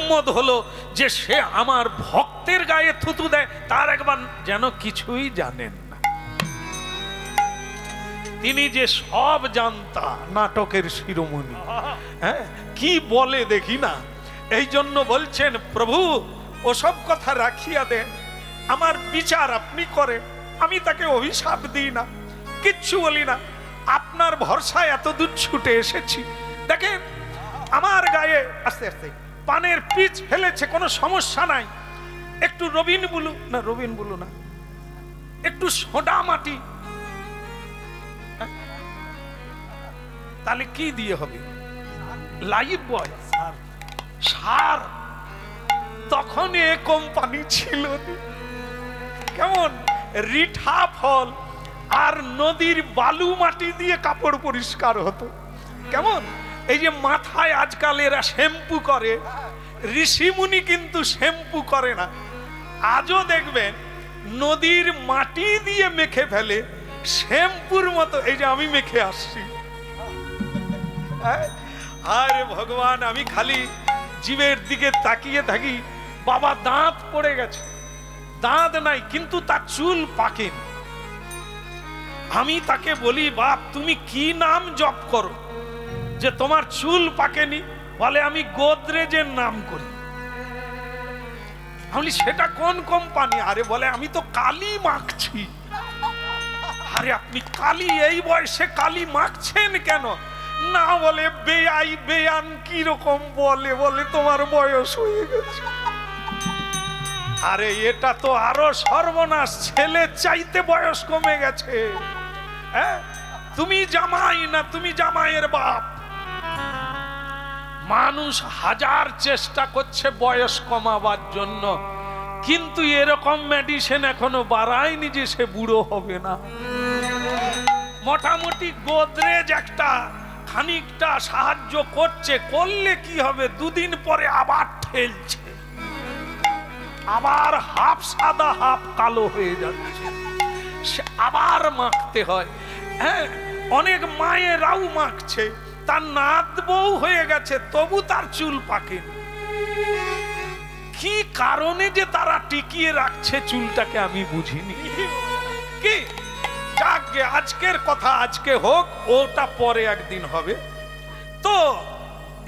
সম্মত হলো যে সে আমার ভক্তের গায়ে থুতু দেয়, তার একবার যেন কিছুই জানেন না। তিনি যে সব জানতা, নাটকের শিরোমণি, হ্যাঁ, কি বলে দেখি না। এই জন্য বলছেন, প্রভু ওসব কথা রাখিয়া দেন, আমার বিচার আপনি করেন, আমি তাকে অভিশাপ দিই না, কিচ্ছু বলি না, আপনার ভরসায় এত দূর ছুটে এসেছি। দেখেন আমার গায়ে আস্তে আস্তে পানের পিচ ফেলেছে, কোনো সমস্যা নাই, একটু রবিন বুলু না, একটু সোডা মাটি, তাহলে কি দিয়ে হবে? লাইফ বয় সার। তখন এ কোম্পানি ছিল কেমন, রিঠা ফল আর নদীর বালু মাটি দিয়ে কাপড় পরিষ্কার হতো। কেমন, এই যে মাথায় আজকাল এরা শ্যাম্পু করে, ঋষিমুনি কিন্তু শ্যাম্পু করে না। আজও দেখবেন নদীর মাটি দিয়ে মেখে ফেলে শ্যাম্পুর মতো। এই যে আমি মেখে আসছি, আরে ভগবান, আমি খালি জীবের দিকে তাকিয়ে থাকি। বাবা দাঁত পড়ে গেছে, দাঁত নাই কিন্তু তার চুল পাকেন। আমি তাকে বলি, বাপ তুমি কি নাম জপ করো যে তোমার চুল পাকেনি? বলে আমি গোদরেজের নাম করি। আমি সেটা কোন কোম্পানি? আরে বলে আমি তো কালি মাখছি। আরে আপনি কালি, এই বয়সে কালি মাখছেন কেন? না বলে বেআই বেয়ান কি রকম বলে, বলে তোমার বয়স হয়ে গেছে। আরে এটা তো আরো সর্বনাশ, ছেলে চাইতে বয়স কমে গেছে। হ্যাঁ, তুমি জামাই না, তুমি জামাইয়ের বাপ। মানুষ হাজার চেষ্টা করছে বয়স কমাবার জন্য, কিন্তু এরকম মেডিসিন এখনো বাড়ায়নি যে সে বুড়ো হবে না। মোটামুটি গোদরেজ একটা খানিকটা সাহায্য করছে, করলে কি হবে, দুদিন পরে আবার ঠেলছে, আবার হাফ সাদা হাফ কালো হয়ে যাচ্ছে, সে আবার মাখতে হয়। হ্যাঁ, অনেক মায়েরাও মাখছে, তার নাত বউ হয়ে গেছে তবু তার চুল পাকে। কি কারণে যে তারা টিকিয়ে রাখছে চুলটাকে আমি বুঝিনি। কি যাকে আজকের কথা আজকে হোক, ওটা পরে একদিন হবে। তো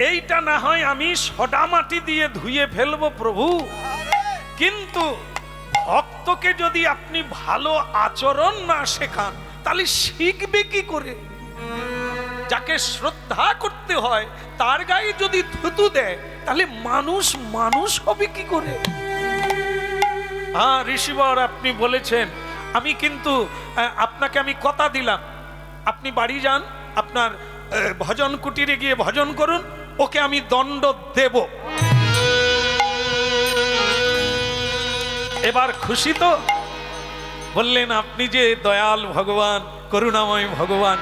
এইটা না হয় আমি সোডা মাটি দিয়ে ধুয়ে ফেলবো প্রভু, কিন্তু ভক্তকে যদি আপনি ভালো আচরণ না শেখান তাহলে শিখবে কি করে? যাকে শ্রদ্ধা করতে হয় তার গায়ে যদি থুতু দেয় তাহলে মানুষ মানুষ হবে কি করে? হ্যাঁ ঋষিবর, আপনি বলেছেন, আমি কিন্তু আপনাকে আমি কথা দিলাম, আপনি বাড়ি যান, আপনার ভজন কুটিরে গিয়ে ভজন করুন, ওকে আমি দণ্ড দেব। এবার খুশি তো? বললেন আপনি যে দয়াল ভগবান, করুণাময় ভগবান,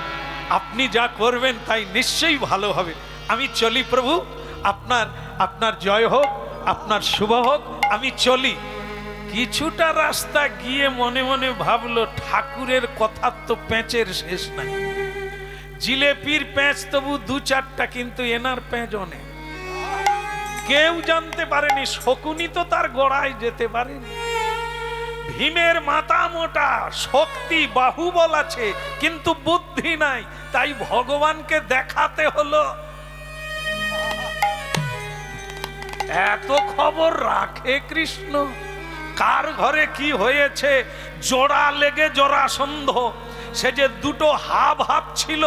আপনি যা করবেন তাই নিশ্চয়ই ভালো হবে। আমি চলি প্রভু, আপনার জয় হোক, আপনার শুভ হোক, আমি চলি। কিছুটা রাস্তা গিয়ে মনে মনে ভাবলো, ঠাকুরের কথা তো প্যাঁচের শেষ নাই। জিলেপির প্যাঁচ তবু দু চারটা, কিন্তু এনার প্যাঁচ অনেক। কেউ জানতে পারেনি, শকুনি তো তার গোড়ায় যেতে পারেনি। ভীমের মাথা মোটা, শক্তি বাহুবল আছে, কিন্তু বুদ্ধি নাই, তাই ভগবানকে দেখাতে হলো। এত খবর রাখে কৃষ্ণ, কার ঘরে কি হয়েছে। জোড়া লেগে জরাসন্ধ, সে যে দুটো হাব ছিল,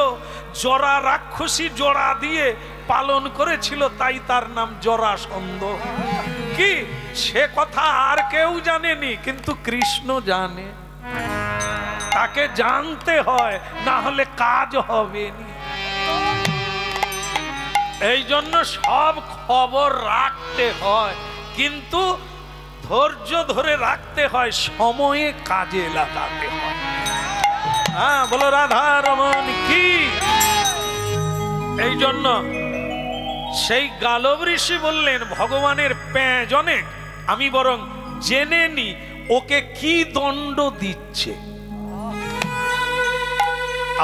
জরা রাক্ষসী জোড়া দিয়ে পালন করেছিল, তাই তার নাম জরাসন্ধ। কি সে কথা আর কেউ জানেনি, কিন্তু কৃষ্ণ জানে। তাকে জানতে হয়, না হলে কাজ হবে না। এই জন্য সব খবর রাখতে হয়, কিন্তু ধৈর্য ধরে রাখতে হয়, সময়ে কাজে লাগাতে হয়। হ্যাঁ, বলো রাধা রমন কি। এই জন্য সেই গালব ঋষি বললেন, ভগবানের প্যাঁচ অনেক, আমি বরং জেনে নি ওকে কি দণ্ড দিচ্ছে।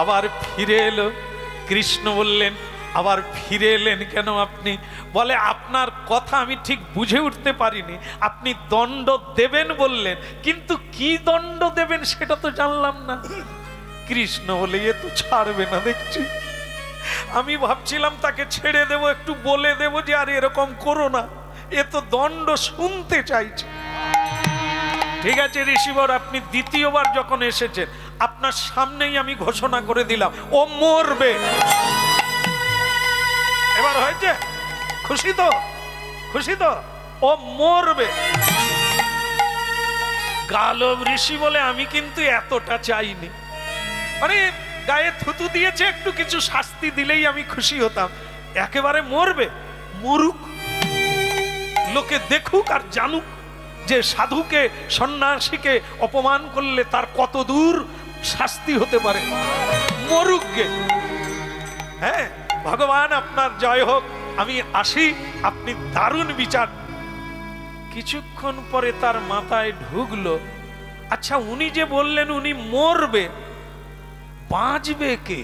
আবার ফিরে এলো, কৃষ্ণ বললেন, আবার ফিরে এলেন কেন আপনি? বলে আপনার কথা আমি ঠিক বুঝে উঠতে পারিনি, আপনি দণ্ড দেবেন বললেন, কিন্তু কি দণ্ড দেবেন সেটা তো জানলাম না। কৃষ্ণ বলে এ তো ছাড়বে না দেখছি। আমি ভাবছিলাম তাকে ছেড়ে দেব, একটু বলে দেব যে আর এরকম করো না, এ তো দণ্ড শুনতে চাইছে। ঠিক আছে ঋষিবর, আপনি দ্বিতীয়বার যখন এসেছেন আপনার সামনেই আমি ঘোষণা করে দিলাম ও মরবে। এবার হয়েছে? খুশি তো? খুশি তো? ও মরবে। গালব ঋষি বলে আমি কিন্তু এতটা চাইনি, মানে গায়ে থুতু দিয়েছে, একটু কিছু শাস্তি দিলেই আমি খুশি হতাম। একেবারে মরবে? মরুক, লোকে দেখুক আর জানুক যে সাধুকে সন্ন্যাসীকে অপমান করলে তার কত দূর শাস্তি হতে পারে। মরুক গে। হ্যাঁ, ভগবান আপনার জয় হোক, আমি আসি, আপনি দারুণ বিচার। কিছুক্ষণ পরে তার মাথায় ঢুকলো, আচ্ছা উনি যে বললেন উনি মরবে, বাঁচবে কে?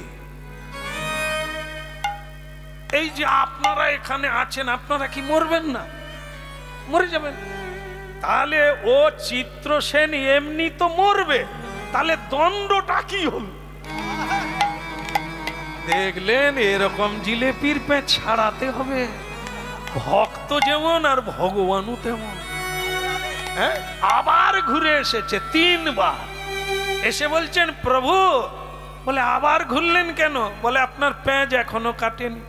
এই যে আপনারা এখানে আছেন, আপনারা কি মরবেন না? মরে যাবেন। তাহলে ও চিত্রসেন এমনি তো মরবে, তাহলে দণ্ডটা কি হল? দেখলেন এরকম জিলেপির পেট ছাড়াতে হবে। ভক্ত যেমন আর ভগবানও তেমন। হ্যাঁ, আবার ঘুরে এসেছে 3 বার, এসে বলছেন প্রভু, বলে আবার ঘুরলেন কেন? বলে আপনার পেঁচ এখনো কাটেনি।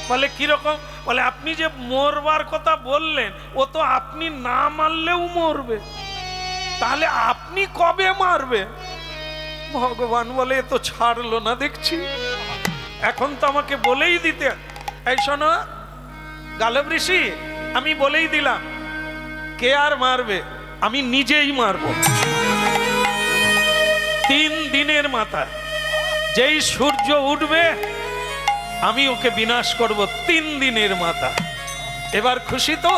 বলে কিরকম? বলে আপনি যে মরবার কথা বললেন, ও তো আপনি না মারলেও মরবে, তাহলে আপনি কবে মারবে? ভগবান বলে এ তো ছাড়লো না দেখছি, এখন তো আমাকে বলেই দিতে। এই শোনো গালব ঋষি, আমি বলেই দিলাম, কে আর মারবে? আমি নিজেই মারবো। 3 দিনের মাথায় যেই সূর্য উঠবে আমি ওকে বিনাশ করব, 3 দিনের মাথা। এবার খুশি তো?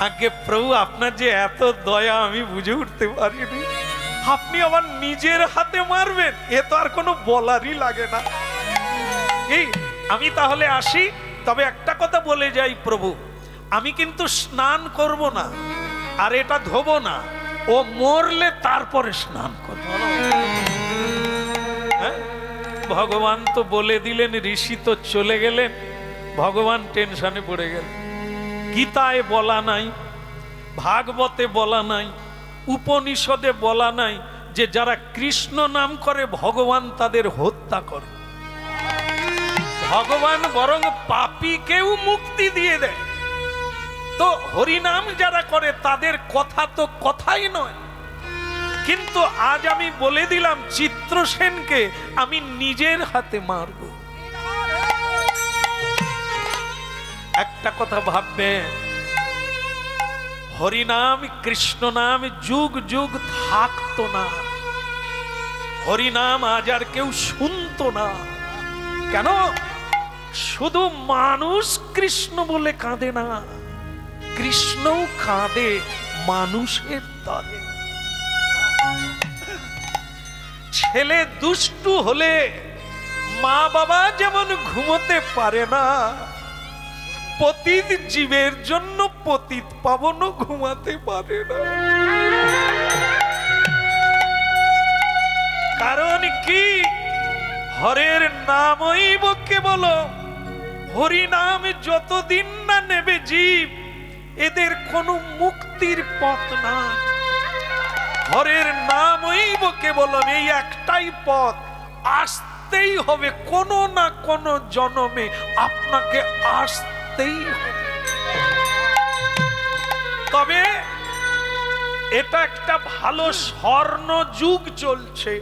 আগে প্রভু আপনার যে এত দয়া আমি বুঝে উঠতে পারিনি, আপনি আবার নিজের হাতে মারবেন, এ তো আর কোনো বলারই লাগে না। এই আমি তাহলে আসি, তবে একটা কথা বলে যাই প্রভু, আমি কিন্তু স্নান করব না আর এটা ধোবো না, ও মরলে তারপরে স্নান করব। হ্যাঁ, ভগবান তো বলে দিলেন, ঋষি তো চলে গেলেন, ভগবান টেনশনে পড়ে গেলেন। গীতায় বলা নাই, ভাগবতে বলা নাই, উপনিষদে বলা নাই যে যারা কৃষ্ণ নাম করে ভগবান তাদের হত্যা করে। ভগবান বরং পাপীকেও মুক্তি দিয়ে দেয়। তো হরিনাম যারা করে তাদের কথা তো কথাই নয়। কিন্তু আজ আমি বলে দিলাম চিত্রসেনকে আমি নিজের হাতে মারব। একটা কথা ভাববেন, হরিনাম কৃষ্ণ নাম যুগ যুগ থাকতো না, হরিনাম আজ আর কেউ শুনতো না। কেন? শুধু মানুষ কৃষ্ণ বলে কাঁদে না, কৃষ্ণও কাঁদে মানুষের তরে। ছেলে দুষ্টু হলে মা বাবা যেমন ঘুমোতে পারে না, পতিত জীবের জন্য পতিত পাবনও ঘুমাতে পারে না। কারণ কি? হরের নামই কেবল, হরি নাম যতদিন না নেবে জীব, এদের কোনো মুক্তির পথ না। হরের নামই কেবল, এই একটাই পথ, আসতেই হবে কোনো না কোনো জন্মে, আপনাকে আসতেই হবে। তবে এটা একটা ভালো স্বর্ণ যুগ চলছে।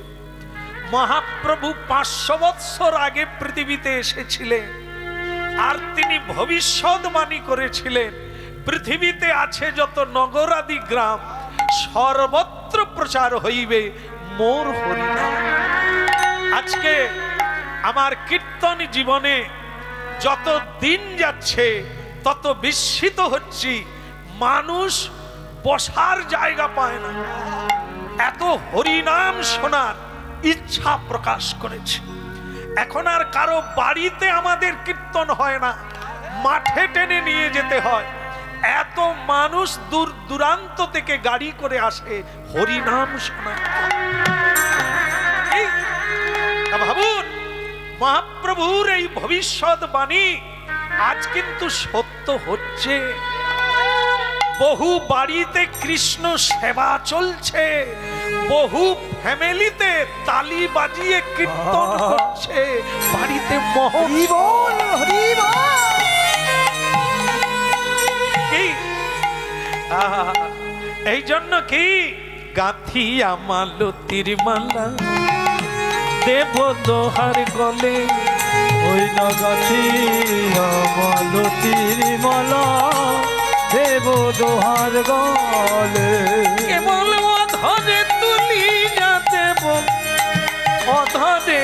মহাপ্রভু 500 বৎসর আগে পৃথিবীতে এসেছিলেন, আর তিনি ভবিষ্যৎবাণী করেছিলেন পৃথিবীতে আছে যত নগরাদি গ্রাম, সর্বত্র প্রচার হইবে মোর হরিনাম। আজকে আমার কীর্তন জীবনে যত দিন যাচ্ছে তত বিস্মিত হচ্ছি, মানুষ বসার জায়গা পায় না, এত হরিনাম শোনার ইচ্ছা প্রকাশ করেছে। এখন আর কারো বাড়িতে আমাদের কীর্তন হয় না, মাঠে টেনে নিয়ে যেতে হয়। এত মানুষ দূর দূরান্ত থেকে গাড়ি করে আসে হরিনাম শোনা। ভাবুন, মহাপ্রভুর এই ভবিষ্যৎবাণী আজ কিন্তু সত্য হচ্ছে। বহু বাড়িতে কৃষ্ণ সেবা চলছে, বহু ফ্যামিলিতে তালি বাজিয়ে কীর্তন হচ্ছে, বাড়িতে এই জন্য কি গাঁথিয়া মালতীর মালা দেব দোহার গলে, ওই না গাথিয়া মালতীর মালা দেব দোহার গলে। কেবল অধরে তুলিয়া দেব, অধরে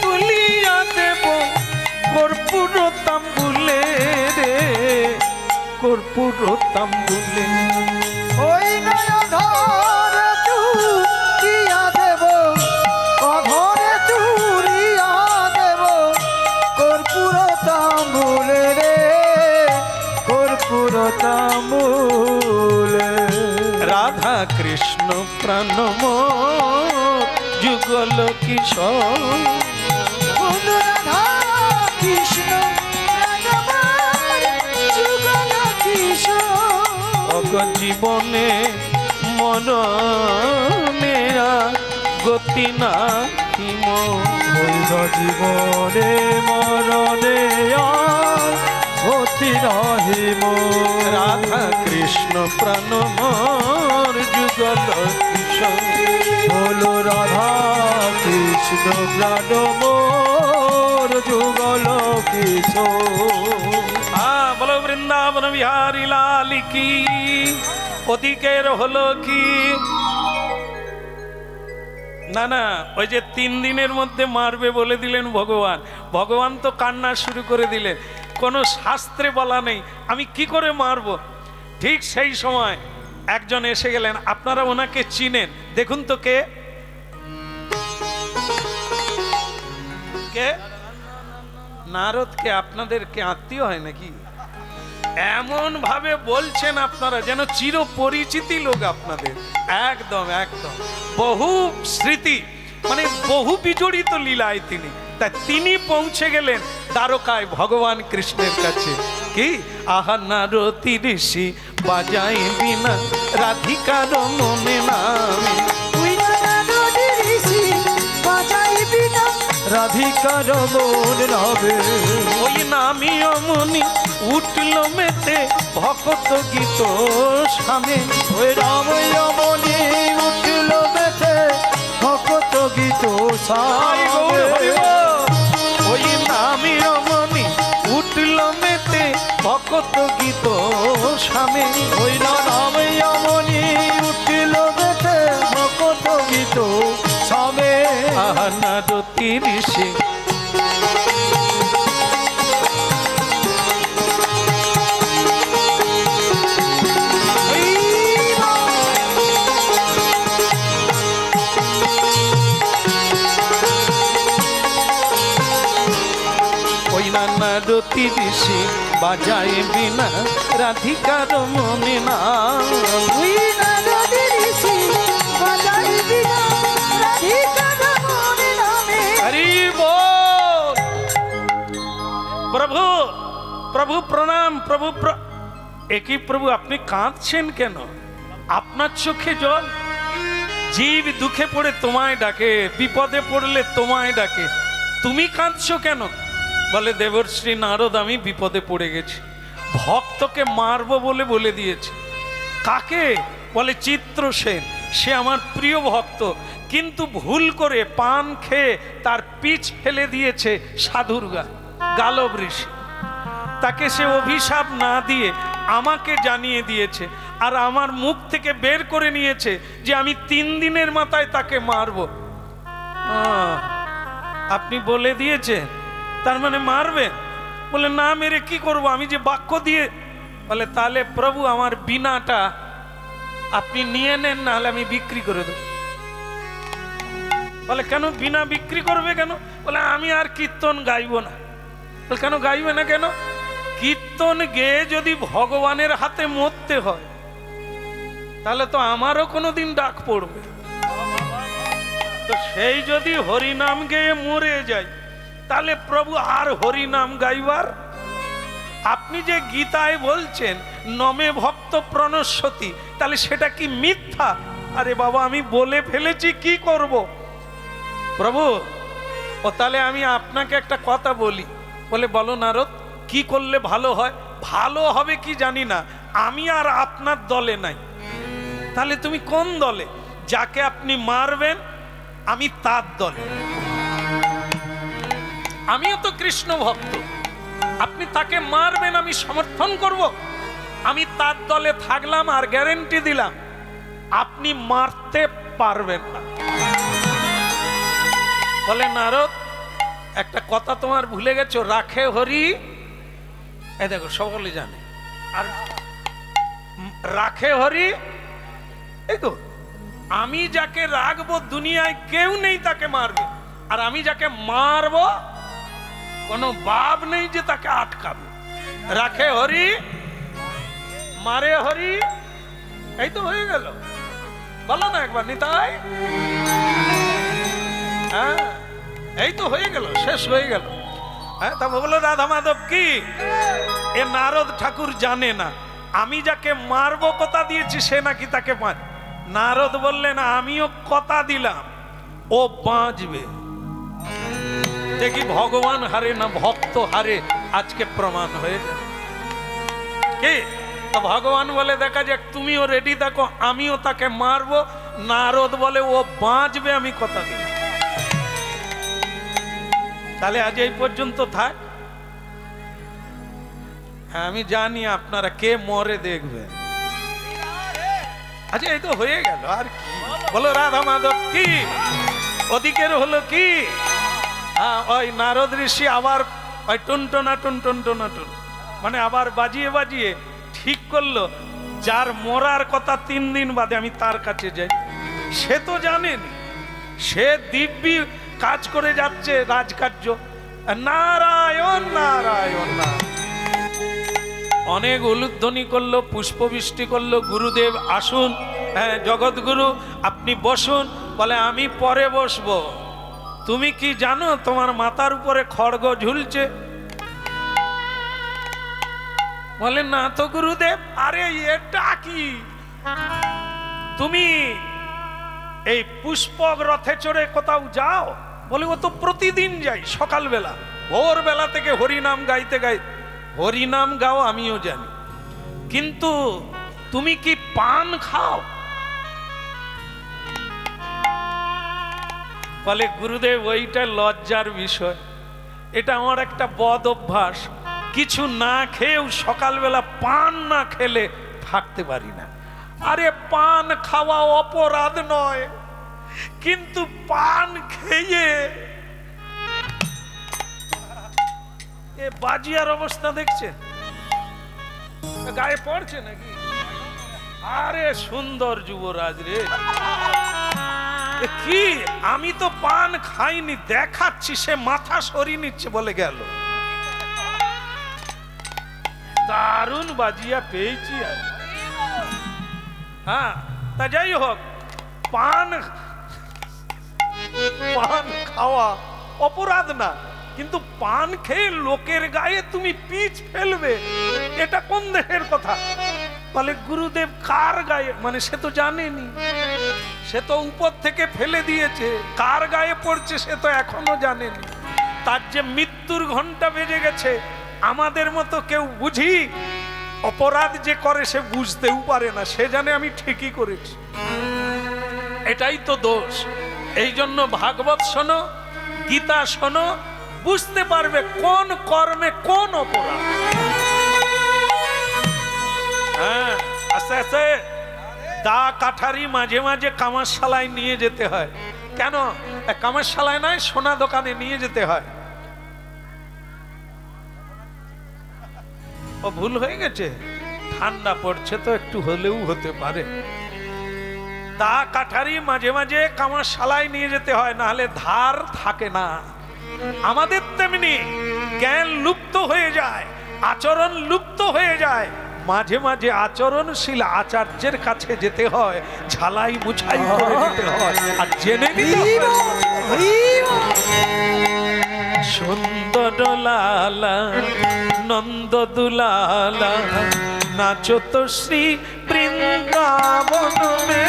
তুলিয়া দেব কর্পূর তাম্বুলে রে, কর্পূর তাম্বুলে। ওই না অধরে চুরিয়া দেব, অধরে চুরিয়া দেব কর্পূর তাম্বুলে রে, কর্পূর তাম্বুলে। রাধা কৃষ্ণ প্রাণমোর যুগল কিশোর, রাধা কৃষ্ণ যুগল কিশোর। অগ জীবনে মরণেরা গতি না হিম, হইল জীবনে মরণে গতি রহিম। রাধা কৃষ্ণ প্রাণমোর যুগল কিশোর, বলো রাধা কৃষ্ণ প্রাণ মোর যুগল কিশোর। বলো বৃন্দাবন বিহারী লাল কি। ওদিকের হলো কি না না, ওই যে 3 দিনের মধ্যে মারবে বলে দিলেন ভগবান, ভগবান তো কান্না শুরু করে দিলেন। কোনো শাস্ত্রে বলা নেই আমি কি করে মারব। ঠিক সেই সময় একজন এসে গেলেন, আপনারা ওনাকে চিনেন, দেখুন তো কে কে? নারদকে আপনাদেরকে আত্মীয় হয় নাকি? এমন ভাবে বলছেন আপনারা যেন চির পরিচিতি লোক আপনাদের। একদম একদম বহু স্মৃতি, মানে বহু বিজড়িত লীলায় তিনি। তাই তিনি পৌঁছে গেলেন দ্বারকায় ভগবান কৃষ্ণের কাছে। কি আহা নারতি ঋষি বাজাই বিনা রাধিকার মনে নামে, রাধিকার মন নামে। ওই নামি অমনি উঠল মেতে ভক্ত গীত স্বামী, ওই রাম রমণী উঠল বেথে ভক্ত গীত সামনে। ওই নামি রমণী উঠল মেতে ভক্ত গীত স্বামী, ওই রাম রমণী উঠল বেথে ভক্ত গীত সামনে। নারতি ঋষি ওই নারতি ঋষি বাজায় বিনা রাধিকার মনে না। প্রভু প্রভু প্রণাম, প্রভু একই প্রভু আপনি কাঁদছেন কেন? আপনার চোখে জল। জীব দুঃখে পড়ে তোমায় ডাকে, বিপদে পড়লে তোমায় ডাকে, তুমি কাঁদছো কেন? বলে দেবশ্রী নারদ আমি বিপদে পড়ে গেছি, ভক্তকে মারবো বলে বলে দিয়েছে। কাকে? বলে চিত্রসেন, সে আমার প্রিয় ভক্ত, কিন্তু ভুল করে পান খেয়ে তার পিঠ ফেলে দিয়েছে সাধুর গায়ে, গালব ঋষি। তাকে সে অভিশাপ না দিয়ে আমাকে জানিয়ে দিয়েছে, আর আমার মুখ থেকে বের করে নিয়েছে যে আমি 3 দিনের মাথায় তাকে মারব। আপনি বলে দিয়েছেন, তার মানে মারবেন? বলে না মেরে কি করব, আমি যে বাক্য দিয়ে। বলে তাহলে প্রভু আমার বিনাটা আপনি নিয়ে নেন, না হলে আমি বিক্রি করে দেব। বলে কেন বিনা বিক্রি করবে কেন? বলে আমি আর কীর্তন গাইব না। বলে কেন গাইবে না কেন? কীর্তন গেয়ে যদি ভগবানের হাতে মরতে হয় তাহলে তো আমারও কোনোদিন ডাক পড়বে। তো সেই যদি হরিনাম গেয়ে মরে যায় তাহলে প্রভু আর হরিনাম গাইবার? আপনি যে গীতায় বলছেন নমে ভক্ত প্রণশ্যতি, তাহলে সেটা কি মিথ্যা? আরে বাবা আমি বলে ফেলেছি, কি করব? প্রভু ও তাহলে আমি আপনাকে একটা কথা বলি। বলে বলো নারদ, কি করলে ভালো হয়? ভালো হবে কি জানি না, আমি আর আপনার দলে নাই। তাহলে তুমি কোন দলে? যাকে আপনি মারবেন আমি তার দলে। আমিও তো কৃষ্ণ ভক্ত, আপনি তাকে মারবেন আমি সমর্থন করব। আমি তার দলে থাকলাম আর গ্যারেন্টি দিলাম আপনি মারতে পারবেন না। বলে নারদ একটা কথা তোমার ভুলে গেছো, রাখে হরি। এই দেখো সকলে জানে, আর রাখে হরি। এই তো আমি যাকে রাখবো দুনিয়ায় কেউ নেই তাকে মারবে, আর আমি যাকে মারবো কোনো বাপ নেই যে তাকে আটকাবে। রাখে হরি মারে হরি, এই তো হয়ে গেল। বলো না একবার নিতাই। হ্যাঁ এই তো হয়ে গেল, শেষ হয়ে গেল। হ্যাঁ তা বলো রাধা মাধব কি? এ নারদ ঠাকুর জানে না আমি যাকে মারবো কথা দিয়েছি সে নাকি তাকে মার। নারদ বললেন আমিও কথা দিলাম ও বাঁচবে। দেখি ভগবান হারে না ভক্ত হারে, আজকে প্রমাণ হয়ে যাবে। কি তো ভগবান বলে দেখা যাক, তুমিও রেডি থাকো, আমিও তাকে মারবো। নারদ বলে ও বাঁচবে, আমি কথা দিলাম। তাহলে আজ এই পর্যন্ত থাক। হ্যাঁ আমি জানি আপনারা কে মরে দেখবে। আচ্ছা এই তো হয়ে গেল, আর কি বলো রাধা মাধব কি? ওদিকের হলো কি? হ্যাঁ ওই নারদ ঋষি আবার ওই টুনটনা টুনটনা টুন মানে আবার বাজিয়ে বাজিয়ে ঠিক করলো যার মরার কথা 3 দিন বাদে আমি তার কাছে যাই। সে তো জানেনি, সে দিব্যি কাজ করে যাচ্ছে রাজকার্য। নারায়ণ নারায়ণ নারায়ণ অনেক উলুধ্বনি করলো, পুষ্পবৃষ্টি করলো, গুরুদেব আসুন, হ্যাঁ জগৎগুরু আপনি বসুন। বলে আমি পরে বসবো। তুমি কি জানো তোমার মাথার উপরে খড়গ ঝুলছে? বলে না তো গুরুদেব। আরে এটা কি? তুমি এই পুষ্পক রথে চড়ে কোথাও যাও? বলে ও তো প্রতিদিন যাই, সকালবেলা ভোরবেলা থেকে হরিনাম গাইতে গাইতে। হরিনাম গাও আমিও জানি, কিন্তু তুমি কি পান খাও? বলে গুরুদেব ওইটা লজ্জার বিষয়, এটা আমার একটা বদ অভ্যাস। কিছু না খেয়েও সকালবেলা পান না খেলে থাকতে পারি না। আরে পান খাওয়া অপরাধ নয়, কিন্তু পান খেয়ে এ বাজিয়ার অবস্থা দেখছেন, গায়ে পড়ছে নাকি? আরে সুন্দর যুবরাজ রে, কি আমি তো পান খাইনি, দেখাচ্ছি। সে মাথা সরিয়ে নিচ্ছে বলে গেল। দারুণ বাজিয়া পেয়েছি। হ্যাঁ তা যাই হোক, পান খাওয়া অপরাধ না, কিন্তু পান খেয়ে লোকের গায়ে তুমি পিচ ফেলবে, এটা কোন দেহের কথা? বলে গুরুদেব কার গায়ে? মানে সে তো জানেনি, সে তো উপর থেকে ফেলে দিয়েছে, কার গায়ে পড়ছে সে তো এখনো জানেনি। তার যে মৃত্যুর ঘন্টা বেজে গেছে, আমাদের মতো কেউ বুঝি অপরাধ যে করে সে বুঝতেও পারে না, সে জানে আমি ঠিকই করেছি। এটাই তো দোষ। এই জন্য ভাগবত শোনো, গীতা শোনো, বুঝতে পারবে কোন কর্মে কোন অপরাধ। হ্যাঁ আস্তে আস্তে দা কাঠারি মাঝে মাঝে কামারশালায় নিয়ে যেতে হয়। কেন? কামারশালায় নয়, সোনা দোকানে নিয়ে যেতে হয়। ও ভুল হয়ে গেছে, ঠান্ডা পড়ছে তো একটু হলেও হতে পারে। দা কাঠারি মাঝে মাঝে কামারশালায় নিয়ে যেতে হয়, না হলে ধার থাকে না। আমাদের তেমনি জ্ঞান লুপ্ত হয়ে যায়, আচরণ লুপ্ত হয়ে যায়, মাঝে মাঝে আচরণশীল আচার্যের কাছে যেতে হয়, ঝালাই মুছাই করে দিতে হয় আর জেনে নিতে হয়। সুন্দর লালা নন্দ দুলালা নাচো তো শ্রী বৃন্দাবন মে।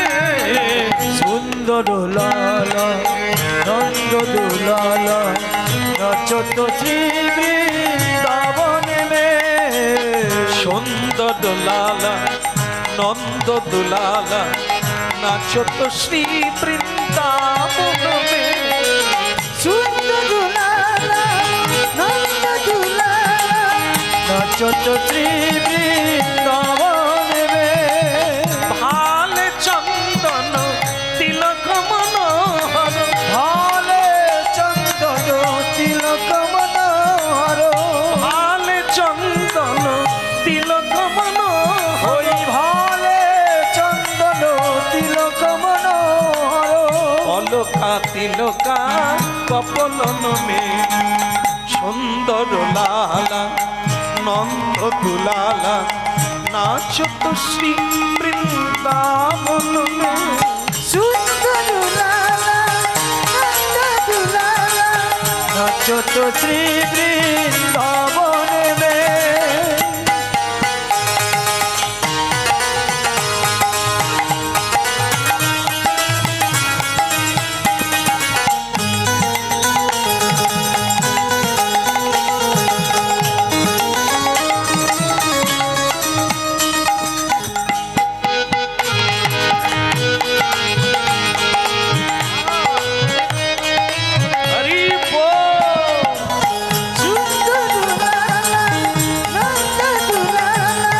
সুন্দর লালা নন্দ দুলালা নাচো তো শ্রী বৃন্দাবন মে। সুন্দর লালা নন্দ দুলালা নাচো তো শ্রী বৃন্দাবন মে। সুন্দর লালা নন্দ দুলালা নাচো তো শ্রী বৃন্দাবন মে। ভালে চন্দন তিলক মনোহর, ভালে চন্দন তিলক মনোহর। ভালে চন্দন তিলক মনোহর, ওই ভালে চন্দন তিলক মনোহর। অলকা তিলকা কপলন মে। সুন্দর লালা নন্দ দুলালা নাচো তো শ্রী বৃন্দাবন মে। সুন্দর লালা নন্দ দুলালা নাচো তো শ্রী বৃন্দাবন মে। হরি বল। সুন্দর লালা নন্দ দুলালা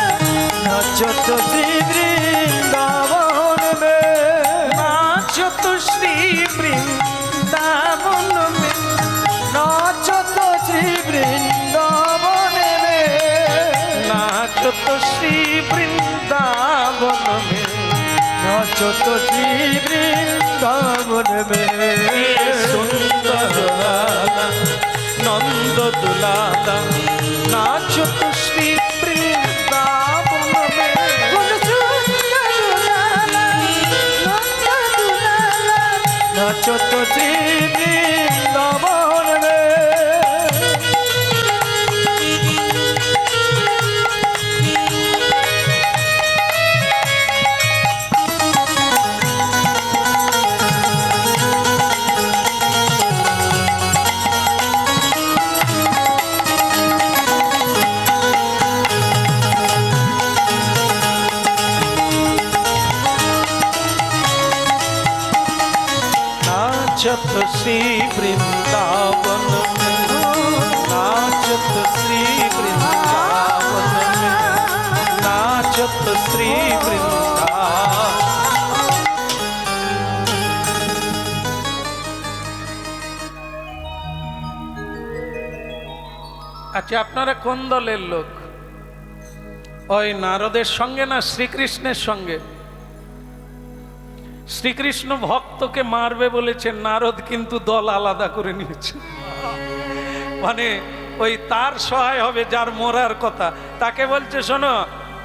নাচো তো শ্রী বৃন্দাবন মে। নাচো তো শ্রী বৃন্দাবন মে। নাচো তো শ্রী বৃন্দাবন মে। নাচো তো শ্রী বৃন্দাবন মে। নাচো তো শ্রী বৃন্দাবন মে। সুন্দর লালা নন্দ দুলালা নাচো তো শ্রী বৃন্দাবন মে। সুন্দর লালা নন্দ দুলালা নাচো তো শ্রী বৃন্দাবন মে। नाचत श्री वृंदावन में, नाचत श्री वृंदावन में, नाचत श्री वृंदावन। আচ্ছা, আপনারা কোন দলের লোক? ওই নারদের সঙ্গে না শ্রীকৃষ্ণের সঙ্গে? শ্রীকৃষ্ণ ভক্তকে মারবে বলেছেন, নারদ কিন্তু দল আলাদা করে নিয়েছে। মানে ওই তার সহায় হবে যার মরার কথা, তাকে বলছে শোনো,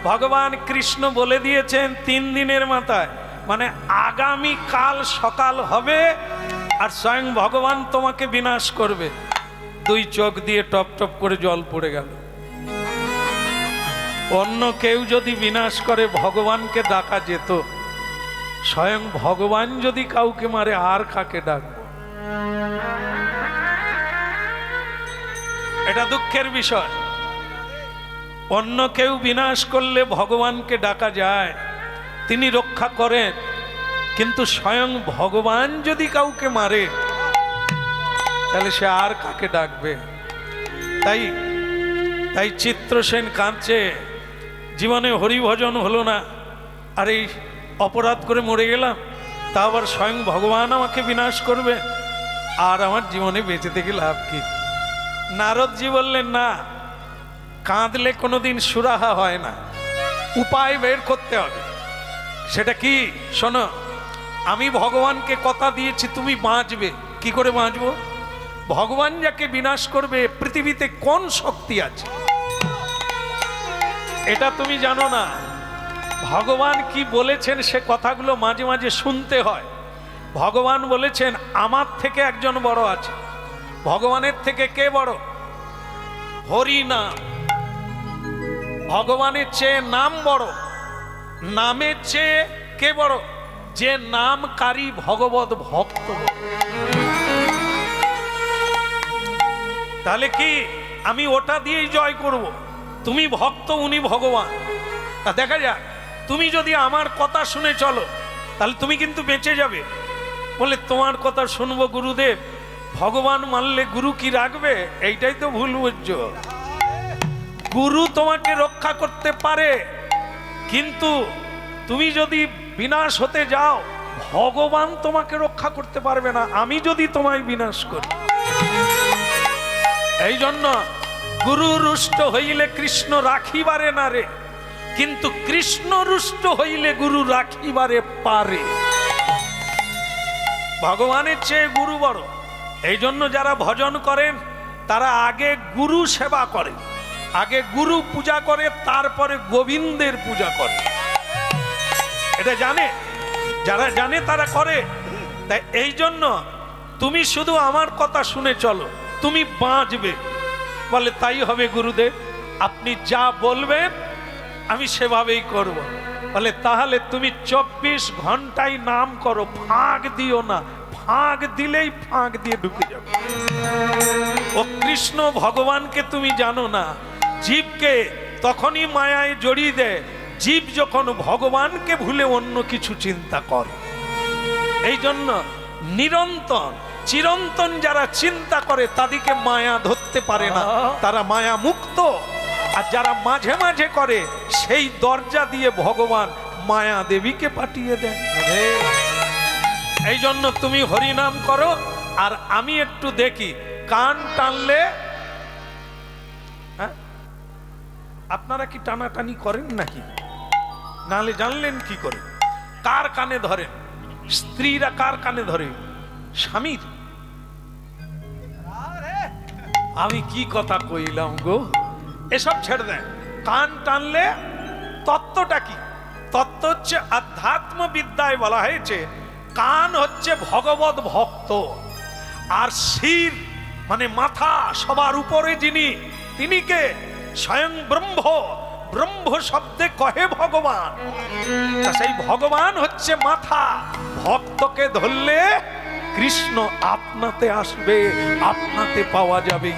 ভগবান কৃষ্ণ বলে দিয়েছেন 3 দিনের মাথায়, মানে আগামী কাল সকাল হবে আর স্বয়ং ভগবান তোমাকে বিনাশ করবে। 2 চোখ দিয়ে টপ টপ করে জল পড়ে গেল। অন্য কেউ যদি বিনাশ করে ভগবানকে ডাকা যেত, স্বয়ং ভগবান যদি কাউকে মারে আর কাকে ডাকবো? এটা দুঃখের বিষয়। অন্য কেউ বিনাশ করলে ভগবানকে ডাকা যায়, তিনি রক্ষা করেন, কিন্তু স্বয়ং ভগবান যদি কাউকে মারে তাহলে সে আর কাকে ডাকবে? তাই তাই চিত্রসেন কাঁদছে, জীবনে হরিভজন হলো না, আর এই অপরাধ করে মরে গেলাম, তা আবার স্বয়ং ভগবান আমাকে বিনাশ করবে, আর আমার জীবনে বেঁচে থেকে লাভ কি? নারদজি বললেন, না, কাঁদলে কোনোদিন সুরাহা হয় না, উপায় বের করতে হবে। সেটা কি? শোনো, আমি ভগবানকে কথা দিয়েছি তুমি বাঁচবে, কি করে বাঁচবো? ভগবান যাকে বিনাশ করবে পৃথিবীতে কোন শক্তি আছে এটা তুমি জানো না। ভগবান কি বলেছেন সে কথাগুলো মাঝে মাঝে শুনতে হয়। ভগবান বলেছেন আমার থেকে একজন বড় আছে। ভগবানের থেকে কে বড়? হরি নাম। ভগবানের চেয়ে নাম বড়। নামের চেয়ে কে বড়? যে নামকারী ভগবত ভক্ত। তাহলে কি আমি ওটা দিয়েই জয় করব? তুমি ভক্ত, উনি ভগবান। তা দেখা যাক, তুমি যদি আমার কথা শুনে চলো তাহলে তুমি কিন্তু বেঁচে যাবে। বলে তোমার কথা শুনবো গুরুদেব, ভগবান মানলে গুরু কি রাখবে? এইটাই তো ভুল বুঝছো। গুরু তোমাকে রক্ষা করতে পারে, কিন্তু তুমি যদি বিনাশ হতে যাও ভগবান তোমাকে রক্ষা করতে পারবে না, আমি যদি তোমায় বিনাশ করি। এই জন্য গুরু রুষ্ট হইলে কৃষ্ণ রাখিবারে না রে, কিন্তু কৃষ্ণ রুষ্ট হইলে গুরু রাখিবারে পারে। ভগবানের চেয়ে গুরু বড়। এই জন্য যারা ভজন করেন তারা আগে গুরু সেবা করে, আগে গুরু পূজা করে, তারপরে গোবিন্দের পূজা করে। এটা জানে, যারা জানে তারা করে। তাই এই জন্য তুমি শুধু আমার কথা শুনে চলো, তুমি বাঁচবে। বলে তাই হবে গুরুদেব, আপনি যা বলবেন আমি সেভাবেই করব। বলে তাহলে তুমি 24 ঘন্টায় নাম করো, ফাঁক দিও না, ফাঁক দিলেই ফাঁক দিয়ে ঢুকে যাবে। ও কৃষ্ণ ভগবানকে তুমি জানো না, জীবকে তখনই মায়ায় জড়িয়ে দেয় জীব যখন ভগবানকে ভুলে অন্য কিছু চিন্তা করে। এই জন্য নিরন্তর চিরন্তন যারা চিন্তা করে তাদেরকে মায়া ধরতে পারে না, তারা মায়া মুক্ত। আর যারা মাঝে মাঝে করে সেই দরজা দিয়ে ভগবান মায়া দেবীকে পাঠিয়ে দেন। এই জন্য তুমি হরিনাম করো, আর আমি একটু দেখি কান টানলে। হ্যাঁ, আপনারা কি টানাটানি করেন নাকি? নালে জানলেন কি করে? কার কানে ধরেন? স্ত্রীরা কার কানে ধরে? স্বামীর। আমি কি কথা কইলাম গো, এসব ছেড়ে দেন। কান টানলে তত্ত্বটা কি? তত্ত্ব হচ্ছে আধ্যাত্ম বিদ্যায় বলা হয়েছে কান হচ্ছে ভগবত ভক্ত, আর শির মানে মাথা, সবার উপরে যিনি, তিনি কে? স্বয়ং ব্রহ্ম। ব্রহ্ম শব্দে কহে ভগবান। সেই ভগবান হচ্ছে মাথা। ভক্তকে ধরলে কৃষ্ণ আপনাতে আসবে, আপনাতে পাওয়া যাবে।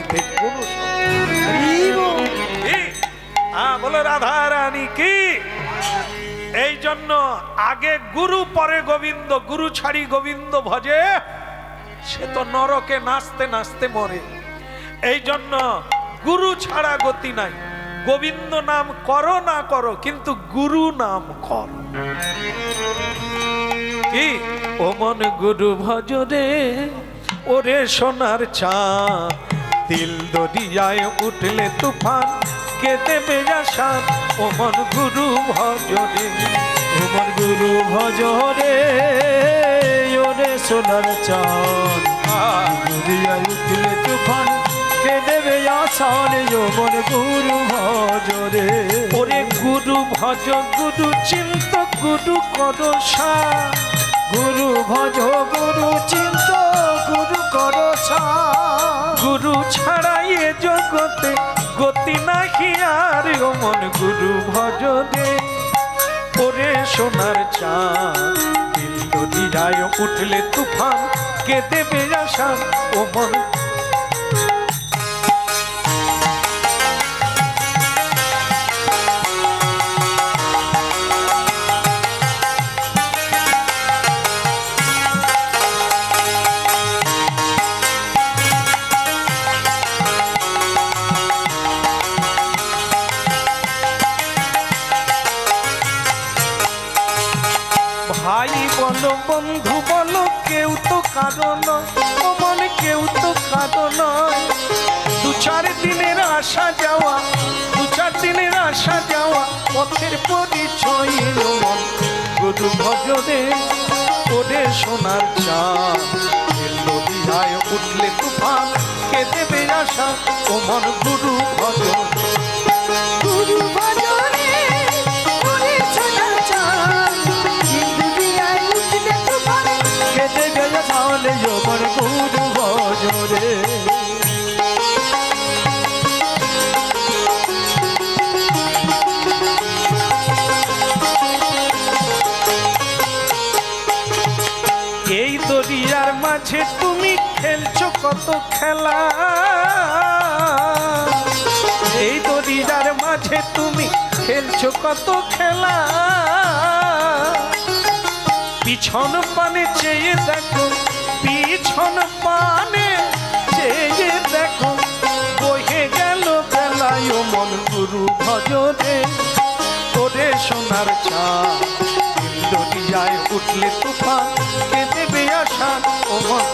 বলো রাধা রানী কি? এই জন্য আগে গুরু পরে গোবিন্দ। গুরু ছাড়ি গোবিন্দ ভজে সে তো নরকে নাচতে নাচতে মরে। এই জন্য গুরু ছাড়া গতি নাই। গোবিন্দ নাম করো না করো, কিন্তু গুরু নাম করো। কি ও মন গুরু ভজরে, ওরে সোনার চাঁদ, দিল দরিয়ায় উঠলে তুফান, কে দেবে আশান। ও মন গুরু ভজরে, ও মন গুরু ভজরে, ওরে সোনার চাঁদ, দরিয়ায় উঠলে তুফান, কে দেবে আশান। ও মন গুরু ভজরে, ওরে গুরু ভজ, গুরু চিন্ত, গুরু করো সা। গুরু ভজ, গুরু চিন্ত, গুরু করো সা। গুরু ছাড়াই এ জগতে গতি নাহি আর। ও মন গুরু ভজরে, ওরে সোনার চাঁদ, দিল দরিয়ায় উঠলে তুফান, কে দেবে আশান। ও মন ভাই বলো, বন্ধু বলো, কেউ তো কারণ, ও মন কেউ তো কারণ। 2-4 দিনের আসা যাওয়া, 2-4 দিনের আসা যাওয়া, পথের পরিচয়। মন গুরু ভজরে, ওরে সোনার চাঁদ নদিয়ায় উঠলে তুফান কে দেবে আশা ও মন গুরু ভজন গুরু ভজনে ওরে সোনার চাঁদ দুনিয়ায় উঠলে তুফান কেঁদে গেছে তাহলে আমার গুরু ভজনে। এই দরিয়ার মাঝে তুমি খেলছো কত খেলা, এই দরিয়ার মাঝে তুমি খেলছো কত খেলা, পিছন পানে চেয়ে দেখো, পিছন পানে চেয়ে দেখো, বহে গেল বেলায় ও মন গুরু ভজনে ওরে সোনার চাঁদ দরিয়ায় উঠলে তুফান কে দেবে আশা ও মন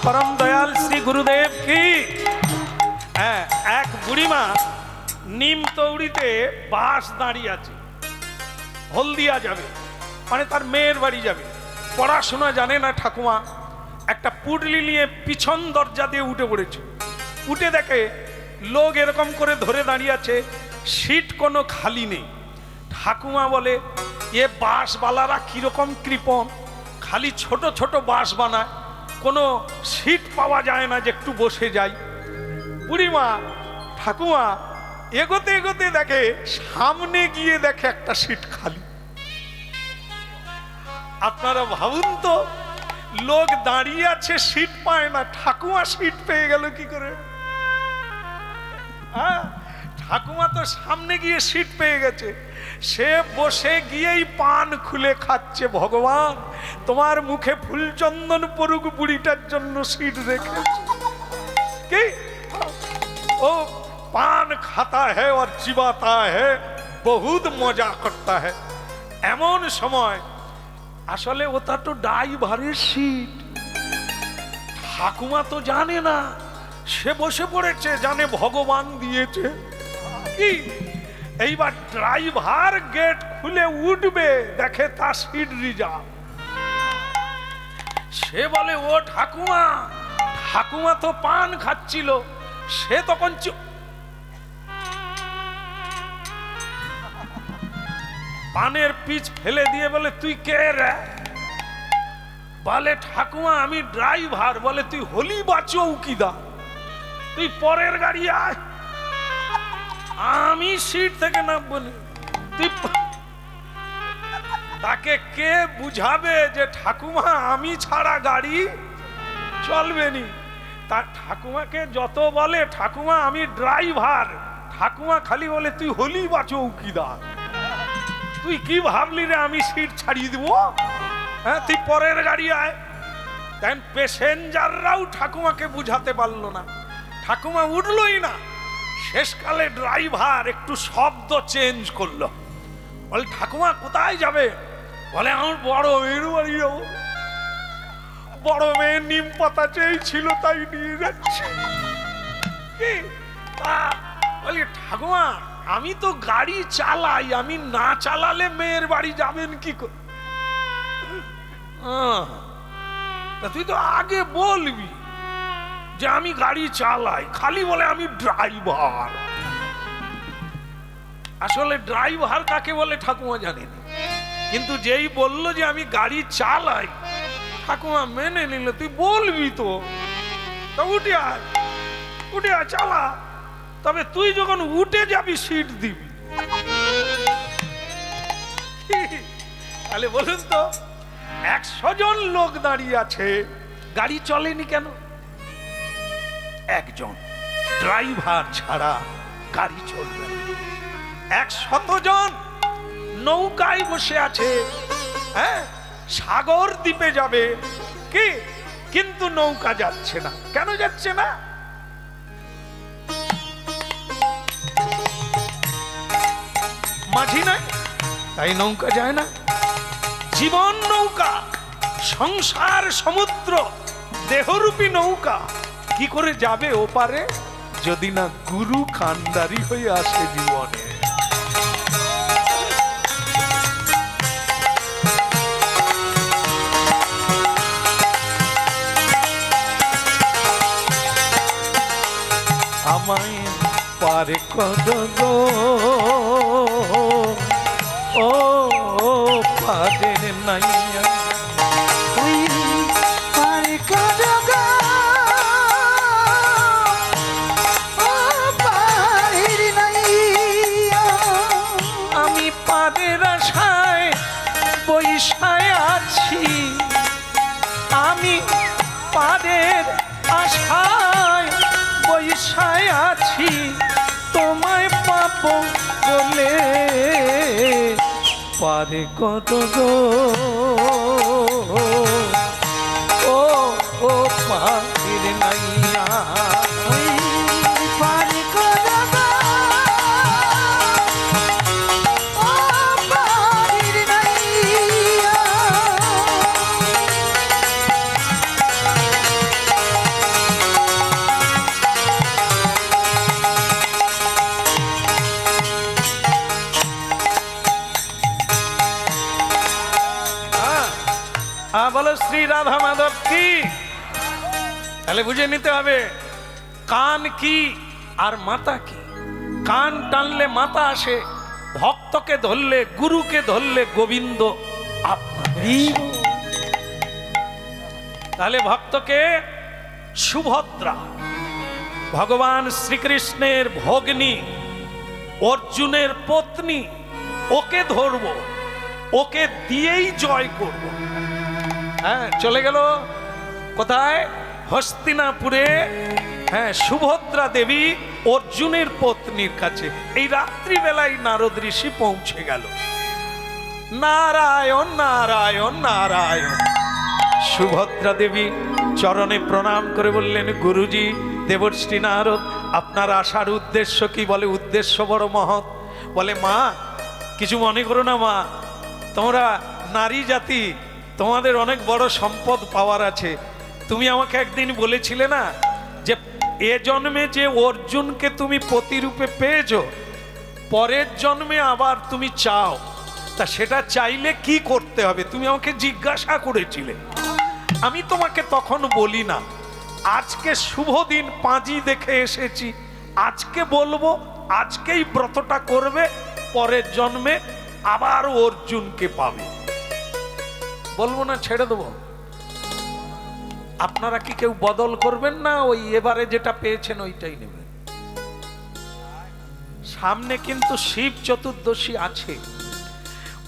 परम दयाल श्री गुरुदेव की। एक बुढ़ीमा नीम तौड़ीते बास दाঁড়িয়ে আছে, হলদিয়া যাবে মানে তার মেয়ের বাড়ি যাবে, পড়াশোনা জানে না ঠাকুমা, একটা পুডলি নিয়ে পিছন দরজা দিয়ে উঠে পড়েছে, উঠে দেখে লোক এরকম করে ধরে দাঁড়িয়ে আছে, সিট কোনো খালি নেই। ঠাকুমা বলে এ বাসওয়ালারা কিরকম কৃপণ, খালি ছোট ছোট বাস বানায়, কোনো সিট পাওয়া যায় না যে একটু বসে যাই। বুড়িমা ঠাকুমা এগোতে এগোতে দেখে সামনে গিয়ে দেখে একটা সিট খালি। আপনারা ভাবুন তো, লোক দাঁড়িয়ে আছে সিট পায় না, ঠাকুমা সিট পেয়ে গেল কি করে? ঠাকুমা তো সামনে গিয়ে সিট পেয়ে গেছে, সে বসে গিয়েই পান খুলে খাচ্ছে। ভগবান তোমার মুখে ফুলচন্দন পড়ুক, বুড়িটার জন্য সিট রেখেছে কি? ও পান খাতা है और चिबाता है, बहुत মজা করता है। এমন সময় আসলে ওটা তো ড্রাইভারের সিট, ঠাকুমা তো জানে না, সে বসে পড়েছে, জানে ভগবান দিয়েছে কি। এইবার ড্রাইভার গেট খুলে উঠবে, দেখে তার সিট রিজার্ভ। সে বলে ও ঠাকুমা, ঠাকুমা তো পান খাচ্ছিল, সে তখন পানের পিচ ফেলে দিয়ে বলে তুই কে রে? বলে ঠাকুমা আমি ড্রাইভার। বলে তুই হলি বা চৌকিদার, তুই পরের গাড়ি আয়, আমি সিট থেকে নামবো না। তুই তাকে কে বুঝাবে যে ঠাকুমা আমি ছাড়া গাড়ি চলবে নি? তার ঠাকুমাকে যত বলে ঠাকুমা আমি ড্রাইভার, ঠাকুমা খালি বলে তুই হলি বা চৌকিদার, তুই কি ভাবলি রে আমি সিট ছাড়িয়ে দিব? হ্যাঁ তুই পরের গাড়ি আয়। তাই প্যাসেঞ্জাররাও ঠাকুমাকে বুঝাতে পারলো না, ঠাকুমা উঠলই না। শেষকালে ড্রাইভার একটু শব্দ চেঞ্জ করলো, বলে ঠাকুমা কোথায় যাবে? বলে আমার বড় মেয়ের বাড়ি যাবো, বড় মেয়ে নিম পাতা চেয়েছিল তাই নিয়ে যাচ্ছি। বলি ঠাকুমা আমি তো গাড়ি চালাই, আমি না চালালে মেয়ের বাড়ি যাবেন কি করে? তুই তো আগে বলবি যে আমি গাড়ি চালাই, খালি বলে আমি ড্রাইভার। আসলে ড্রাইভার কাকে বলে ঠাকুমা জানেনি, কিন্তু যেই বললো যে আমি গাড়ি চালাই, ঠাকুমা মেনে নিল। তুই বলবি তো, উঠে আয়, উঠে আয়, চালা। তবে তুই যখন উঠে যাবি সিট দিবি। তাহলে বলুন তো, 100 জন লোক দাঁড়িয়ে আছে, গাড়ি চলেনি কেন? একজন ড্রাইভার ছাড়া গাড়ি চলবে না। 100 জন নৌকায় বসে আছে, হ্যাঁ সাগর দ্বীপে যাবে কি, কিন্তু নৌকা যাচ্ছে না। কেন যাচ্ছে না? মাঝি নাই, তাই নৌকা যায় না। জীবন নৌকা, সংসার সমুদ্র, দেহরূপী নৌকা কি করে যাবে ওপারে যদি না গুরু কান্ডারি হয়ে আসে জীবনে। আমায় পারে কদ গো, ও পারে নাইয়া, ওই পারে কদ গো, ও পারের নাইয়া। আমি পারের আশায় বৈশায় আছি, আমি পারের আশায় বৈশায় আছি, তোমায় পাবো বলে পারে কত গো, ও ও পারের নাইয়া। ওই পারে কদ গো, ও পারের নাইয়া। বলো শ্রী রাধা মাধব কি, তাহলে বুঝে নিতে হবে কান কি আর মাতা কি। কান টানলে মাতা আসে, ভক্তকে ধরলে, গুরুকে ধরলে গোবিন্দ আপনারই। তাহলে ভক্তকে সুভদ্রা ভগবান শ্রীকৃষ্ণের ভগ্নী, অর্জুনের পত্নী, ওকে ধরব, ওকে দিয়েই জয় করব। হ্যাঁ, চলে গেল কোথায়? হস্তিনাপুরে। হ্যাঁ, সুভদ্রা দেবী অর্জুনের পত্নীর কাছে এই রাত্রিবেলায় নারদ ঋষি পৌঁছে গেল। নারায়ণ নারায়ণ নারায়ণ। সুভদ্রা দেবী চরণে প্রণাম করে বললেন, গুরুজি, দেবশ্রী নারদ, আপনার আসার উদ্দেশ্য কি? বলে, উদ্দেশ্য বড় মহৎ। বলে, মা কিছু মনে করো না মা, তোমরা নারী জাতি, তোমাদের অনেক বড় সম্পদ পাওয়ার আছে। তুমি আমাকে একদিন বলেছিলে না যে এ জন্মে যে অর্জুনকে তুমি পতিরূপে পেয়েছো, পরের জন্মে আবার তুমি চাও, তা সেটা চাইলে কি করতে হবে তুমি আমাকে জিজ্ঞাসা করেছিলে। আমি তোমাকে তখন বলি না, আজকে শুভ দিন, পাঁজি দেখে এসেছি, আজকে বলবো, আজকেই ব্রতটা করবে, পরের জন্মে আবার অর্জুনকে পাবে। বলবো না, ছেড়ে দেবো? আপনারা কি কেউ বদল করবেন না? ওই এবারে যেটা পেয়েছেন ওইটাই নেবেন। সামনে কিন্তু শিব চতুর্দশী আছে,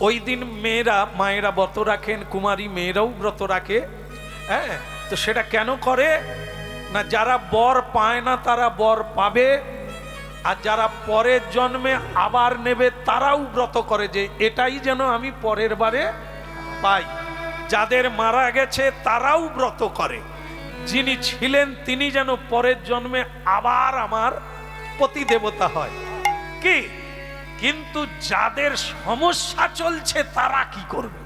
ওই দিন মেয়েরা, মায়েরা ব্রত রাখেন, কুমারী মেয়েরাও ব্রত রাখে। হ্যাঁ, তো সেটা কেন করে না? যারা বর পায় না তারা বর পাবে, আর যারা পরের জন্মে আবার নেবে তারাও ব্রত করে যে এটাই যেন আমি পরের বারে পাই। যাদের মারা গেছে তারাও ব্রত করে, যিনি ছিলেন তিনি যেন পরের জন্মে আবার আমার পতি দেবতা হয়। কি কিন্তু যাদের সমস্যা চলছে তারা কি করবে?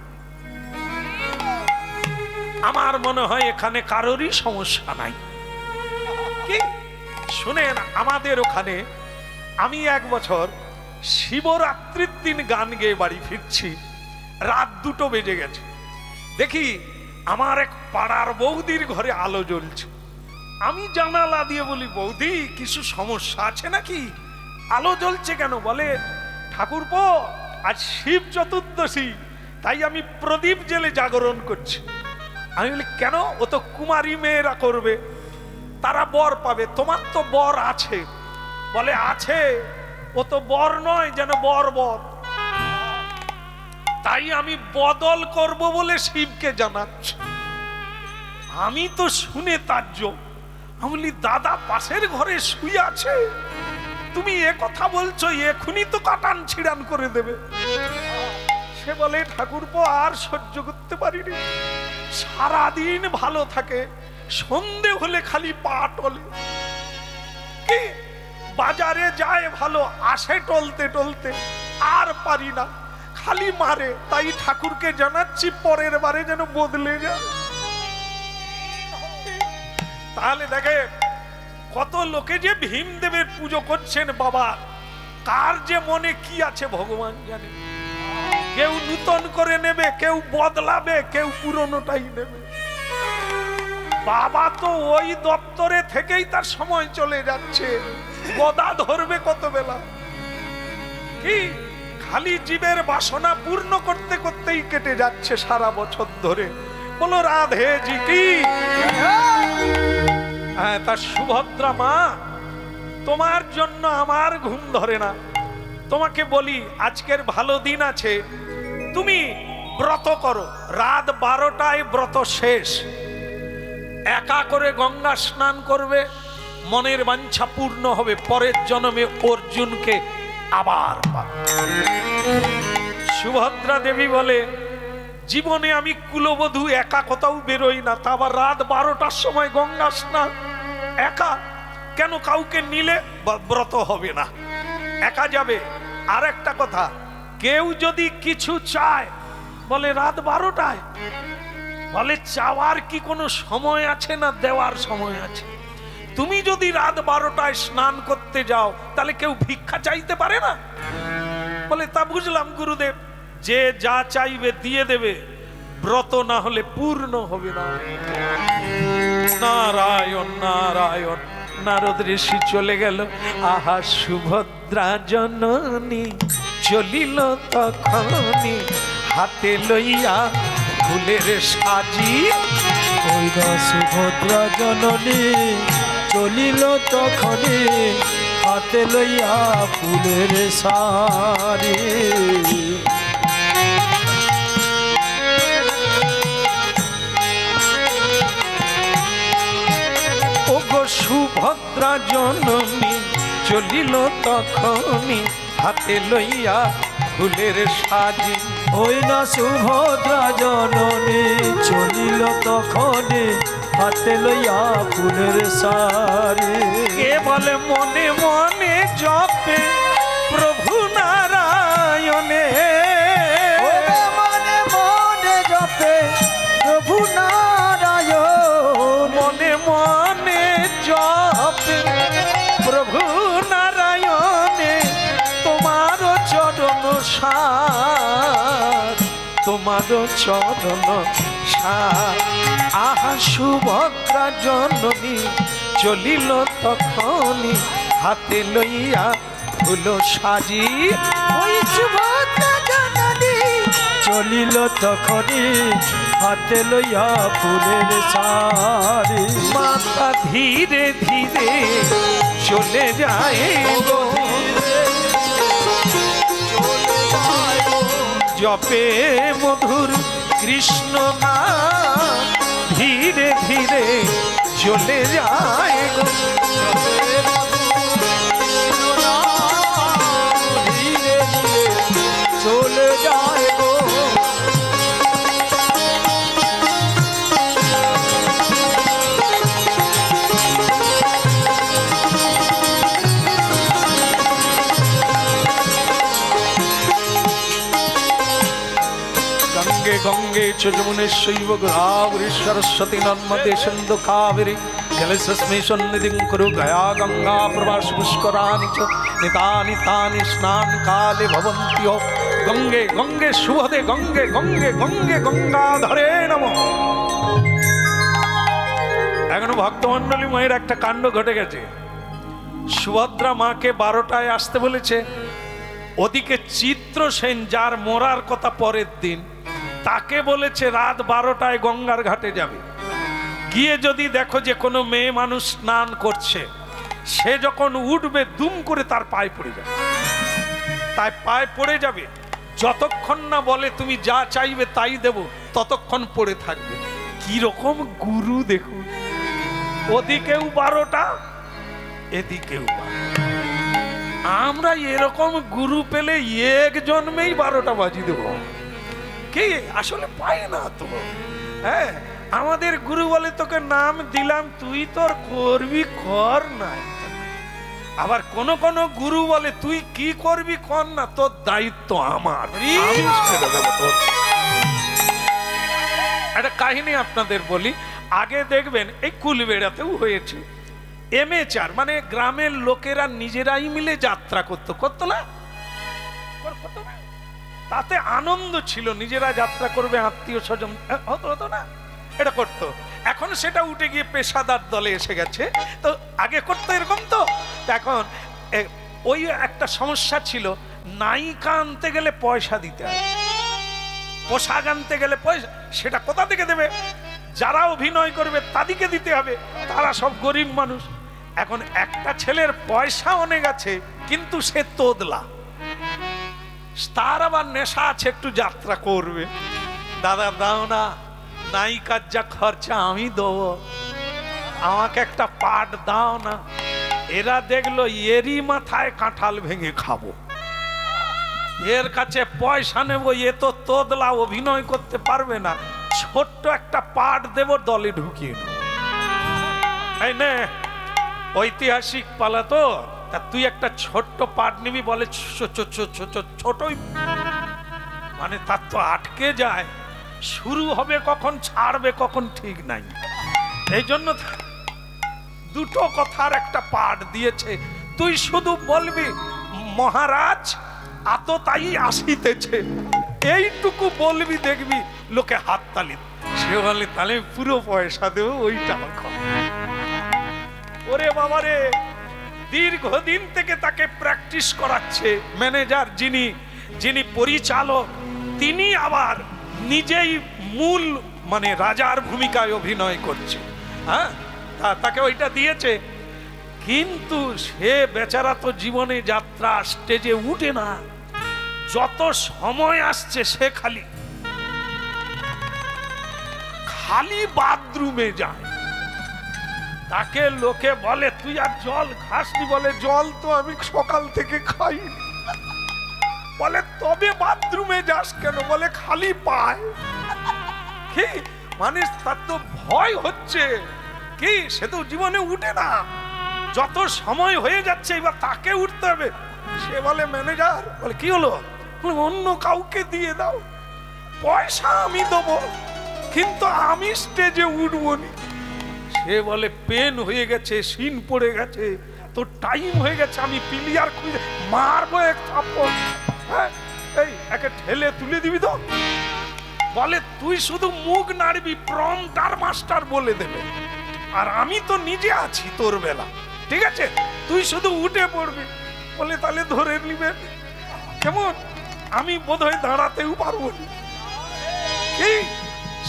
আমার মনে হয় এখানে কারোরই সমস্যা নাই। কি শুনেন, আমাদের ওখানে আমি এক বছর শিবরাত্রির দিন গান গেয়ে বাড়ি ফিরছি, রাত 2টো বেজে গেছে। দেখি আমার এক পাড়ার বৌদির ঘরে আলো জ্বলছে। আমি জানালা দিয়ে বলি, বৌদি কিছু সমস্যা আছে নাকি? আলো জ্বলছে কেন? বলে, ঠাকুরপো আজ শিব চতুর্দশী, তাই আমি প্রদীপ জেলে জাগরণ করছি। আমি বলি, কেন? ও তো কুমারী মেয়েরা করবে, তারা বর পাবে, তোমার তো বর আছে। বলে, আছে, ও তো বর নয়, যেন বর বর, তাই আমি বদল করব বলে শিবকে জানাচ্ছি। আমি তো শুনে তাজ্জব। আমি বলি, দাদা পাশের ঘরে শুয়ে আছে, তুমি এ কথা বলছো, এখনই তো কাটান ছিড়ান করে দেবে। সে বলে, ঠাকুরপো আর সহ্য করতে পারিনি, সারাদিন ভালো থাকে, সন্ধে হলে খালি পা টলে। কি বাজারে যায় ভালো, আসে টলতে টলতে, আর পারি না, খালি মারে। তাই ঠাকুরকে জানাচ্ছি পরের বারে যেন বদলে যায়। তাহলে দেখে কত লোকে যে ভীমদেবের পুজো করছেন বাবা, কার যে মনে কি আছে ভগবান জানে। কেউ নূতন করে নেবে, কেউ বদলাবে, কেউ পুরনোটাই নেবে। বাবা তো ওই দপ্তরে থেকেই তার সময় চলে যাচ্ছে, গদা ধরবে কত বেলা। কি খালি জীবের বাসনা পূর্ণ করতে করতেই কেটে যাচ্ছে সারা বছর ধরে। বলো রাধে জি কি। হ্যাঁ, তার সুভদ্রা মা, তোমার জন্য আমার ঘুম ধরে না। তোমাকে বলি আজকের ভালো দিন আছে, তুমি ব্রত করো। রাত 12টায় ব্রত শেষ, একা করে গঙ্গা স্নান করবে, মনের বাঞ্ছা পূর্ণ হবে, পরের জন্মে অর্জুনকে আবার পাবে। সুভদ্রা দেবী বলে, জীবনে আমি কুলবধূ একা কোথাও বেরোই না, তা আবার রাত 12টার সময় গঙ্গা স্নান একা কেন? কাউকে নিলে ব্রত হবে না, একা যাবে। আর একটা কথা, কেউ যদি কিছু চায়, বলে রাত 12টায়, বলে চাওয়ার কি কোনো সময় আছে না দেওয়ার সময় আছে? তুমি যদি রাত 12টায় স্নান করতে যাও, তাহলে কেউ ভিক্ষা চাইতে পারে না? বলে তা বুঝলাম গুরুদেব, যে যা চাইবে দিয়ে দেবে, ব্রত না হলে পূর্ণ হবে না। নারায়ণ নারায়ণ। নারদ ঋষি চলে গেল। আহা সুভদ্রা জননী চলিল তখনি, হাতে লইয়া ফুলের সাজি। ওই না সুভদ্রা জননী চলিল তখনি, হাতে লইয়া ফুলের সারি। ওগো সুভদ্রা জননী চলিল তখনি, হাতে লইয়া ফুলের সাজি। ওই না সুভদ্রা জননী চলিল তখনি, হাতে লইয়া ফুলের সারি। কে বলে মনে মনে জপে প্রভু নারায়ণে, মনে মনে জপে প্রভু নারায়ণ, মনে মনে জপে প্রভু নারায়ণে, তোমার চরণ সার, তোমার চরণ সার। আহা সুভদ্রা জননী চলিল তখনি, হাতে লইয়া ফুল সাজি। ওই সুভদ্রা জননী চলিল তখনি, হাতে লইয়া ফুলের সারি। মাতা ধীরে ধীরে চলে যায় গো, জপে মধুর কৃষ্ণ নাম, ধীরে ধীরে চলে যায় গো। ধীরে ধীরে চলে যায় গো। গঙ্গে গঙ্গে চ যমুনেশ্বৈব গোদাবরী সরস্বতী নর্মদে সিন্ধু কাবেরী জলস্মে সন্নিধিং কুরু গয়া গঙ্গা প্রবাস পুষ্করাণি চ নিতানি তানি স্নান কালে ভবন্তি। গঙ্গে গঙ্গে সুহদে গঙ্গে গঙ্গে গঙ্গে গঙ্গাধরে নমঃ। এখনো ভক্তমণ্ডলী মায়ের একটা কাণ্ড ঘটে গেছে। সুভদ্রা মাকে 12টায় আসতে বলেছে, ওদিকে চিত্রসেন যার মরার কথা পরের দিন, তাকে বলেছে রাত 12টায় গঙ্গার ঘাটে যাবে। গিয়ে যদি দেখো যে কোনো মেয়ে মানুষ স্নান করছে, সে যখন উঠবে দুম করে তার পায়ে পড়ে যাবে। তাই পায়ে পড়ে যাবে, যতক্ষণ না বলে তুমি যা চাইবে তাই দেব, ততক্ষণ পড়ে থাকবে। কি রকম গুরু দেখুন, ওদিকেও 12টা, এদিকেও 12টা। আমরা এরকম গুরু পেলে এক জন্মেই 12টা বাজি দেব। কে আসলে পাই না তো। হ্যাঁ, আমাদের গুরু বলে তোকে নাম দিলাম, তুই তোর করবি কর নাই। আবার কোন কোন গুরু বলে তুই কি করবি কর না, তোর দায়িত্ব আমার, আমি ছেড়ে দেবো তোর। একটা কাহিনী আপনাদের বলি, আগে দেখবেন এই কুলবেড়াতেও হয়েছে, এমএচআর মানে গ্রামের লোকেরা নিজেরাই মিলে যাত্রা করতো না? করতো না? তাতে আনন্দ ছিল, নিজেরা যাত্রা করবে, আত্মীয় স্বজন হতো না, এটা করতো। এখন সেটা উঠে গিয়ে পেশাদার দলে এসে গেছে। তো আগে করতো এরকম। তো এখন ওই একটা সমস্যা ছিল, নায়িকা আনতে গেলে পয়সা দিতে হয়, পোশাক আনতে গেলে পয়সা, সেটা কোথা থেকে দেবে? যারা অভিনয় করবে তাদেরকে দিতে হবে, তারা সব গরিব মানুষ। এখন একটা ছেলের পয়সা অনেক আছে কিন্তু সে তোদলা, তার আবার নেশা আছে, একটু যাত্রা করবে। দাদা দাও না, নায়িকার যা খরচা আমি দেবো, আমাকে একটা পাট দাও না। এরা দেখলো এরই মাথায় কাঁঠাল ভেঙে খাবো, এর কাছে পয়সা নেবো, এ তো তোদলা, অভিনয় করতে পারবে না, ছোট্ট একটা পাট দেব, দলে ঢুকিয়ে নেব। এই নে, ঐতিহাসিক পালা তো, তা তুই একটা ছোট্ট পাট নিবি, বলে ছোটই, মানে তার তো আটকে যায়, শুরু হবে কখন, ছাড়বে কখন ঠিক নাই। এই জন্য দুটো কথার একটা পাঠ দিয়েছে, তুই শুধু বলবি মহারাজ আততায়ী আসিতেছে, এইটুকু বলবি, দেখবি লোকে হাততালি, সে বলে তাহলে পুরো পয়সা দেবো, ওইটা ওরে বাবারে। দীর্ঘদিন থেকে তাকে প্র্যাকটিস করাচ্ছে ম্যানেজার, যিনি পরিচালক, তিনি আবার নিজেই মূল মানে রাজার ভূমিকায় অভিনয় করছে। হ্যাঁ, তাকে ওইটা দিয়েছে, কিন্তু সে বেচারা তো জীবনে যাত্রা স্টেজে উঠে না, যত সময় আসছে সে খালি বাথরুমে যায়। তাকে লোকে বলে তুই আর জল খাসনি, বলে জল তো আমি সকাল থেকে খাই। বলে তবে বাথরুমে যাস কেন, বলে খালি পায়। কি মানে তার তো ভয় হচ্ছে, কি সে তো জীবনে উঠে না, যত সময় হয়ে যাচ্ছে এবার তাকে উঠতে হবে। সে বলে ম্যানেজার, বলে কি হলো, অন্য কাউকে দিয়ে দাও, পয়সা আমি দেবো কিন্তু আমি স্টেজে উঠবো না। সে বলে পেন হয়ে গেছে, সিন পড়ে গেছে, তো টাইম হয়ে গেছে, আমি প্লেয়ার খুঁজে মারবো এক থাপ্পড়। হ্যাঁ, এই একে ঠেলে তুলে দিবি তো। বলে তুই শুধু মুখ নাড়বি, প্রম্পটার মাস্টার বলে দেবে, আর আমি তো নিজে আছি তোর বেলা, ঠিক আছে, তুই শুধু উঠে পড়বি। বলে তাহলে ধরে নিবেন কেমন, আমি বোধহয় দাঁড়াতেও পারবো না। কি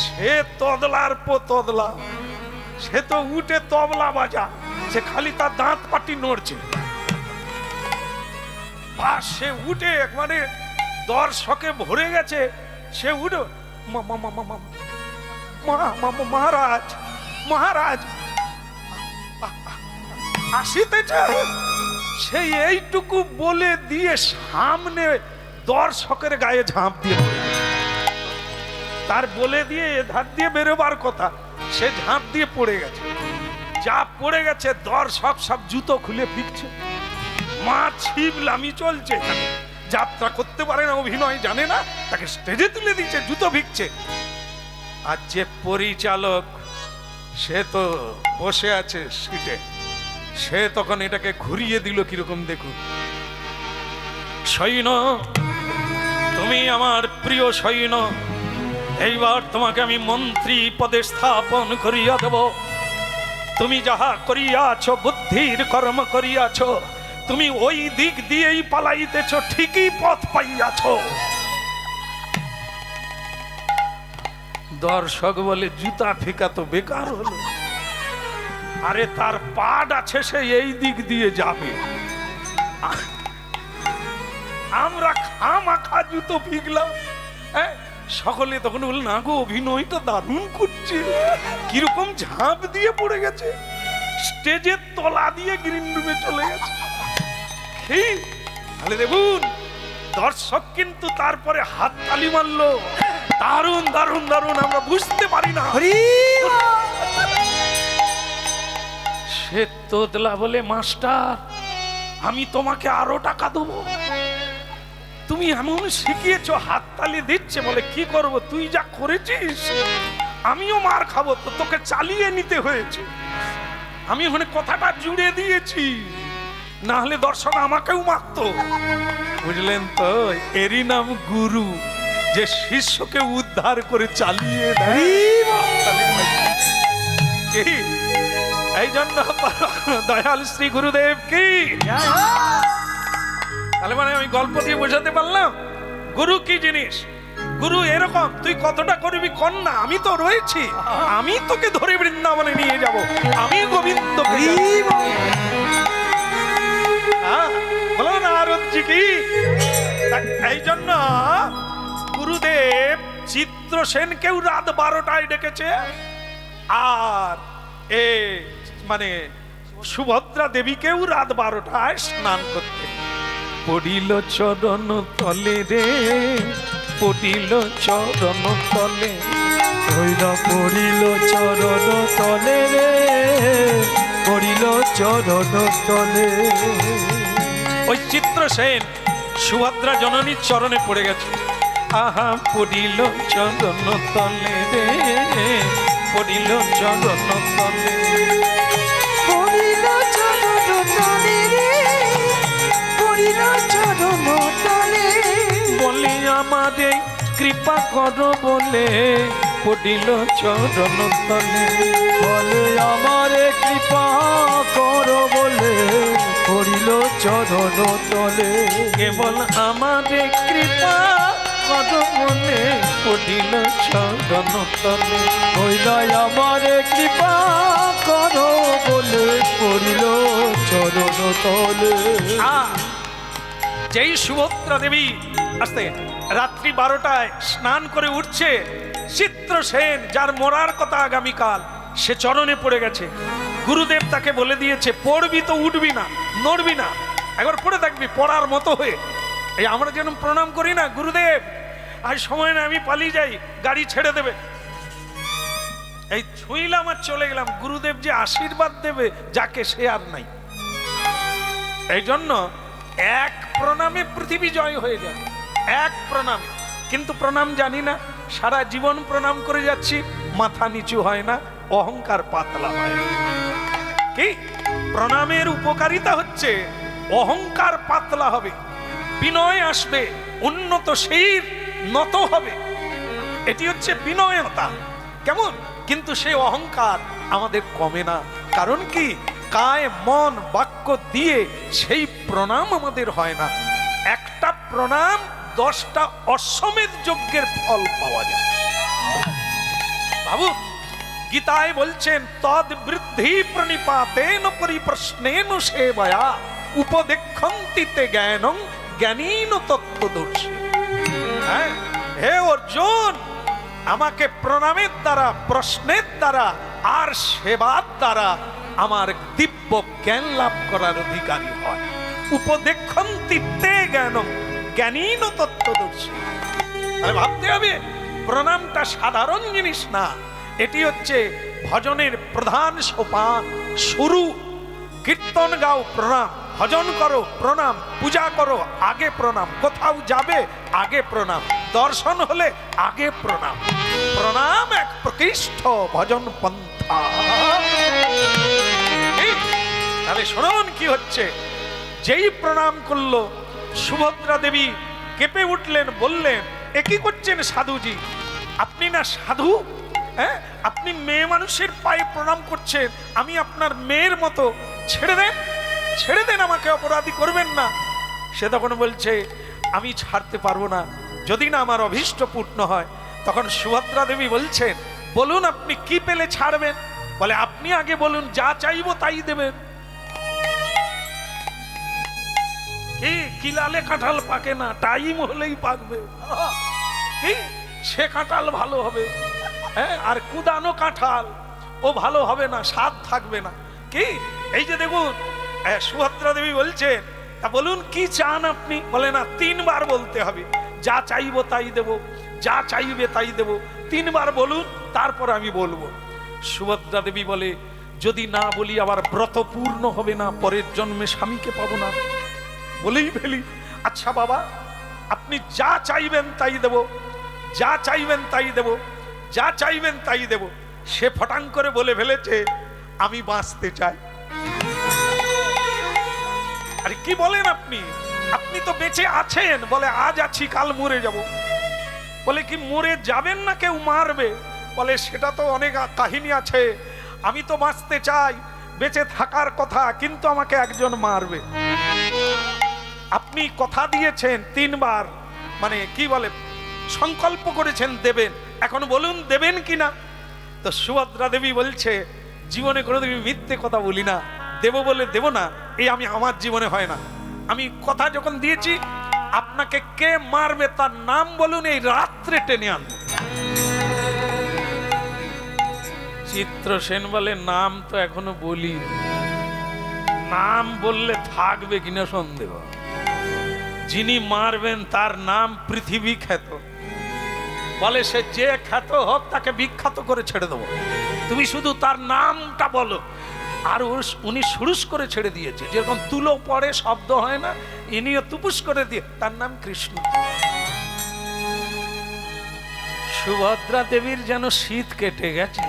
সে তদলার তদলা, সে তো উঠে তবলা বাজা, সে খালি তার দাঁত পাটি নড়ছে, আর সে উঠে মানে দর্শকে ভরে গেছে, সে উঠে মহারাজ মহারাজ আসিতেছে, সে এইটুকু বলে দিয়ে সামনে দর্শকের গায়ে ঝাঁপ দিয়ে পড়ে, তার বলে দিয়ে ধার দিয়ে বেরোবার কথা, সে ঝাঁপ দিয়ে পড়ে গেছে। যা পড়ে গেছে, দর্শক সব জুতো খুলে ফিরছে, মা ছিবলামি চলছে এখানে, যাত্রা করতে পারে না, অভিনয় জানে না, তাকে স্টেজে তুলে দিচ্ছে, জুতো ভিগছে। আর যে পরিচালক সে তো বসে আছে সিটে, সে তখন এটাকে ঘুরিয়ে দিল কিরকম দেখুন। সৈন্য, তুমি আমার প্রিয় সৈন্য, এইবার তোমাকে আমি মন্ত্রী পদে স্থাপন করিয়া দেব। তুমি যাহা করিয়াছ, বুদ্ধির কর্ম করিয়াছ, তুমি ওই দিক দিয়েই পালাইতেছ, ঠিকই পথ পাইয়াছ। দর্শক বলে জুতা ফিকা তো বেকার হলো, আরে তার পাড আছে, সে এই দিক দিয়ে যাবে, আমরা খামাখা জুতো ফিকলাম। সকলে তখন বলল না গো, অভিনয়টা দারুণ করছে, কিরকম ঝাঁপ দিয়ে পড়ে গেছে, স্টেজের তলা দিয়ে গ্রিন রুমে চলে গেছে। তাহলে দেখুন, দর্শক কিন্তু তারপরে হাত তালি মারলো, দারুণ দারুণ দারুণ, আমরা বুঝতে পারি না। সে তোদলা বলে মাস্টার আমি তোমাকে আরো টাকা দেবো। তুমি এমন শিখিয়েছো, হাততালি দিচ্ছে, বলে কি করব, তুই যা করেছিস আমিও মার খাবো, তো তোকে চালিয়ে নিতে হয়েছে। আমি ওখানে কথাটা জুড়ে দিয়েছি, না হলে দর্শক আমাকেও মারতো। বুঝলেন তো, এরই নাম গুরু, যে শিষ্যকে উদ্ধার করে চালিয়ে দেয়। কি? এই জন্য দয়াল শ্রী গুরুদেব কি। তাহলে মানে আমি গল্প দিয়ে বোঝাতে পারলাম গুরু কি জিনিস। গুরু এরকম, তুই কতটা করবি কর না, আমি তো রয়েছি, আমি তোকে ধরে বৃন্দাবনে নিয়ে যাব, আমি গোবিন্দ। বলো না নারদজি কি। এই জন্য গুরুদেব চিত্রসেনকেও রাত 12টায় ডেকেছে, আর মানে সুভদ্রা দেবীকেও রাত 12টায় স্নান করতে। পড়িল চরণ তলে রে, পড়িল চরণ তলে, ওইরা পড়িল চরণ তলে রে, পড়িল চরণ তলে। ওই চিত্রসেন সুভদ্রা জননীর চরণে পড়ে গেছে। আহা পড়িল চরণ তলে রে, পড়িল চরণ তলে, পড়িল চরণ তলে রে, পড়িল চরণ তলে। বলি আমারে কৃপা কর বলে, পড়িল চরণ তলে, বলে আমারে কৃপা কর বলে, পড়িল চরণ তলে। কেবল আমারে কৃপা কর বলে, পড়িল চরণ তলে। ওইলাই আমারে কৃপা কর বলে, পড়িল চরণ তলে। যেই সুভদ্রা দেবী আস্তে রাত্রি 12টায় স্নান করে উঠছে, চিত্রসেন যার মরার কথা আগামীকাল, সে চরণে পড়ে গেছে। গুরুদেব তাকে বলে দিয়েছে, পড়বি তো উঠবি না, নড়বি না, একবার পড়ে থাকবি পড়ার মতো হয়ে। এই আমরা যেন প্রণাম করি না, গুরুদেব আজ সময় না, আমি পালিয়ে যাই, গাড়ি ছেড়ে দেবে। এই ছুঁইলাম আর চলে গেলাম, গুরুদেব যে আশীর্বাদ দেবে যাকে, সে আর নাই। এই জন্য এক প্রণামে পৃথিবী জয় হয়ে যায়, এক প্রণামে। কিন্তু প্রণাম জানি না, সারা জীবন প্রণাম করে যাচ্ছি, মাথা নিচু হয় না, অহংকার পাতলা হয় না। কি প্রণামের উপকারিতা হচ্ছে অহংকার পাতলা হবে, বিনয় আসবে, উন্নত শরীর নত হবে, এটি হচ্ছে বিনয়তা। কেমন? কিন্তু সেই অহংকার আমাদের কমে না। কারণ কি? কায় মন বাক্য দিয়ে সেই প্রণাম আমাদের হয় না। একটা প্রণাম 10টা অশ্বমেধ যজ্ঞের ফল পাওয়া যায়। বাবু গীতায় বলছেন, তদ বৃদ্ধি প্রণিপাতেন পরিপ্রশ্নেন সেবয়া উপদেক্ষন্তিতে জ্ঞানং জ্ঞানীন তত্ত্বদর্শী। হ্যাঁ, হে অর্জুন, আমাকে প্রণামের দ্বারা, প্রশ্নের দ্বারা আর সেবার দ্বারা আমার দিব্য জ্ঞান লাভ করার অধিকারী হয়। উপদেক্ষন্তিতে জ্ঞানং জ্ঞানীন তত্ত্বদর্শী। তাহলে ভাবতে হবে প্রণামটা সাধারণ জিনিস না, এটি হচ্ছে ভজনের প্রধান সোপান, শুরু। কীর্তন গাও প্রণাম, ভজন করো প্রণাম, পূজা করো আগে প্রণাম, কোথাও যাবে আগে প্রণাম, দর্শন হলে আগে প্রণাম। প্রণাম এক প্রকৃষ্ট ভজন পন্থা। তাহলে শুনুন কি হচ্ছে। যেই প্রণাম করলো সুভদ্রা দেবী কেঁপে উঠলেন, বললেন, এ কি করছেন সাধুজি? আপনি না সাধু? হ্যাঁ, আপনি মেয়ে মানুষের পায়ে প্রণাম করছেন, আমি আপনার মেয়ের মতো, ছেড়ে দেন, ছেড়ে দেন, আমাকে অপরাধী করবেন না। সে তখন বলছে, আমি ছাড়তে পারবো না যদি না আমার অভীষ্ট পূর্ণ হয়। তখন সুভদ্রা দেবী বলছেন, বলুন আপনি কি পেলে ছাড়বেন? বলে, আপনি আগে বলুন, যা চাইবো তাই দেবেন। কি কিলালে কাঁঠাল পাকে না, টাইম হলেই পাকবে। কি সে কাঁঠাল ভালো হবে, হ্যাঁ, আর কুদানো কাঁঠাল ও ভালো হবে না, স্বাদ থাকবে না। কি এই যে দেখুন, সুভদ্রা দেবী বলছেন, তা বলুন কি চান আপনি? বলে না, 3 বার বলতে হবে, যা চাইবো তাই দেব, যা চাইবে তাই দেব, 3 বার বলুন, তারপর আমি বলবো। সুভদ্রা দেবী বলে, যদি না বলি আবার ব্রত পূর্ণ হবে না, পরের জন্মে স্বামীকে পাবো না, বলেই ফেলি। আচ্ছা বাবা, আপনি যা চাইবেন তাই দেব, যা চাইবেন তাই দেব, যা চাইবেন তাই দেব। সে ফটাং করে বলে ফেলেছে, আমি বাঁচতে চাই। আরে কি বলেন আপনি? আপনি তো বেঁচে আছেন। বলে আজ আছি, কাল মরে যাব। বলে কি মরে যাবেন না কেউ মারবে? বলে সেটা তো অনেক কাহিনী আছে, আমি তো বাঁচতে চাই, বেঁচে থাকার কথা, কিন্তু আমাকে একজন মারবে। আপনি কথা দিয়েছেন 3 বার, মানে কি বলে সংকল্প করেছেন দেবেন, এখন বলুন দেবেন কিনা? তো সুভদ্রা দেবী বলছে, জীবনে কোনোদিন মিথ্যে কথা বলি না, দেব বলে দেব না, এই আমি আমার জীবনে হয় না। আমি কথা যখন দিয়েছি, আপনাকে কে মারবে তার নাম বলুন, এই রাত্রে টেনে আনবো। চিত্রসেন বলে, নাম তো এখনো বলি, নাম বললে থাকবে কিনা সন্দেহ। যিনি মারবেন তার নাম পৃথিবী খ্যাত। বলে সে যে খ্যাত হোক, তাকে বিখ্যাত করে ছেড়ে দেবো, তুমি শুধু তার নামটা বলো। আর উনি সুরুষ করে ছেড়ে দিয়েছে, যেরকম তুলো পড়ে শব্দ হয় না, ইনিও তুপুস করে দিয়ে, তার নাম কৃষ্ণ। সুভদ্রা দেবীর যেন শীত কেটে গেছে,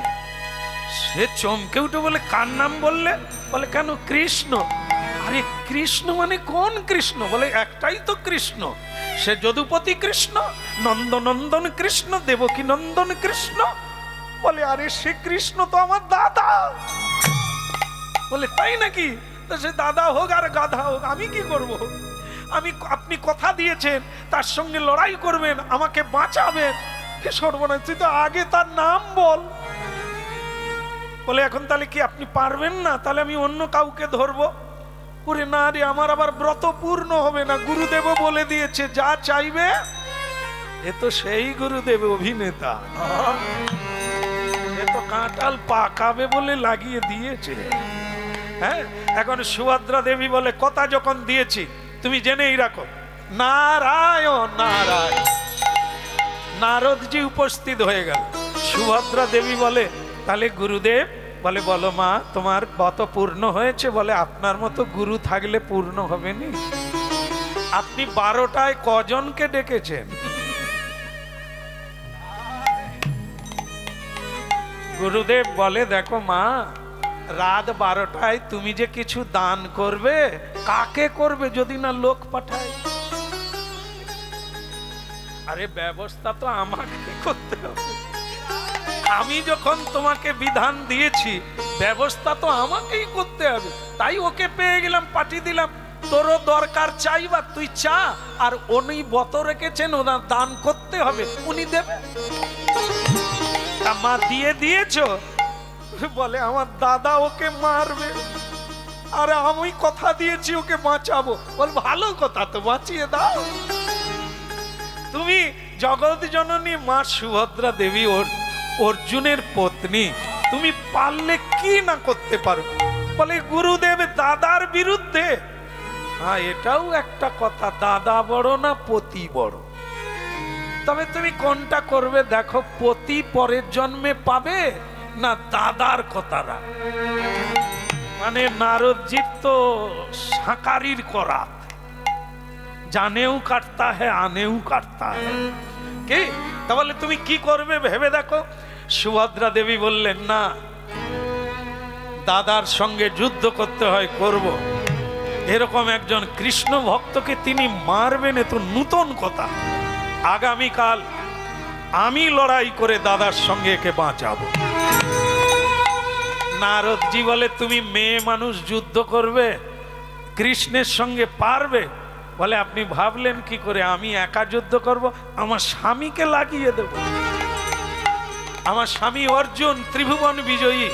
সে চমকে উঠে বলে, কার নাম বললে? বলে কেন, কৃষ্ণ। আরে কৃষ্ণ মানে কোন কৃষ্ণ? বলে একটাই তো কৃষ্ণ, সে যদুপতি কৃষ্ণ, নন্দনন্দন কৃষ্ণ, দেবকী নন্দন কৃষ্ণ। বলে আরে সে কৃষ্ণ তো আমার দাদা। বলে তাই নাকি? তো সে দাদা হোক আর গাধা হোক, আমি কি করব? আপনি কথা দিয়েছেন তার সঙ্গে লড়াই করবেন, আমাকে বাঁচাবেন। হে সর্বনাশ, তুই তো আগে তার নাম বল। বলে এখন তাহলে কি আপনি পারবেন না? তাহলে আমি অন্য কাউকে ধরবো। ওরে না রে, আমার আবার ব্রত পূর্ণ হবে না, গুরুদেব বলে দিয়েছে যা চাইবে। এ তো সেই গুরুদেব অভিনেতা, এ তো কাঁঠাল পাকাবে বলে লাগিয়ে দিয়েছে। হ্যাঁ, এখন সুভদ্রা দেবী বলে, কথা যখন দিয়েছি তুমি জেনেই রাখো, নারায়ণ নারায়ণ। নারদজি উপস্থিত হয়ে গেল। সুভদ্রা দেবী বলে, তাহলে গুরুদেব? বলে বলো মা, তোমার ব্রত পূর্ণ হয়েছে? বলে আপনার মতো গুরু থাকলে পূর্ণ হবে নি। আপনি 12টায় কজনকে ডেকেছেন? গুরুদেব বলে, দেখো মা, রাত 12টায় তুমি যে কিছু দান করবে, কাকে করবে যদি না লোক পাঠায়? আরে ব্যবস্থা তো আমাকে করতে হবে। আমি যখন তোমাকে বিধান দিয়েছি, ব্যবস্থা তো আমাকেই করতে হবে। তাই ওকে পেয়ে গেলাম, পাঠিয়ে দিলাম। তোরও দরকার চাইবা, তুই চা। আর উনি ব্রত রেখেছেন, ওনার দান করতে হবে, উনি দেবে। মা দিয়ে দিয়েছো? বলে আমার দাদা ওকে মারবে, আরে আমি কথা দিয়েছি ওকে বাঁচাবো। বল ভালো কথা তো, বাঁচিয়ে দাও। তুমি জগৎ জননী মা সুভদ্রা দেবী, অর্জুনের পত্নী, তুমি পারলে কি না করতে পারো? বলে গুরুদেব দাদার বিরুদ্ধে। হ্যাঁ, এটাও একটা কথা, দাদা বড় না পতি বড়? তবে তুমি কোনটা করবে দেখো, পতি পরের জন্মে পাবে না দাদার কথারা? মানে নারদজির তো সাকারির করাত, জানেও কাটতা হ্যাঁ আনেও কাটতা হ্যাঁ। কি তাহলে তুমি কি করবে ভেবে দেখো। সুভদ্রা দেবী বললেন, না, দাদার সঙ্গে যুদ্ধ করতে হয়, করব। এরকম একজন কৃষ্ণ ভক্তকে তিনি মারবেন, এ তো নূতন কথা। আগামীকাল আমি লড়াই করে দাদার সঙ্গে একে বাঁচাবো। নারদজি বলে, তুমি মেয়ে মানুষ যুদ্ধ করবে, কৃষ্ণের সঙ্গে পারবে? বলে আপনি ভাবলেন কি করে আমি একা যুদ্ধ করব? আমার স্বামীকে লাগিয়ে দেব। আমার স্বামী অর্জুন ত্রিভুবন বিজয়ী,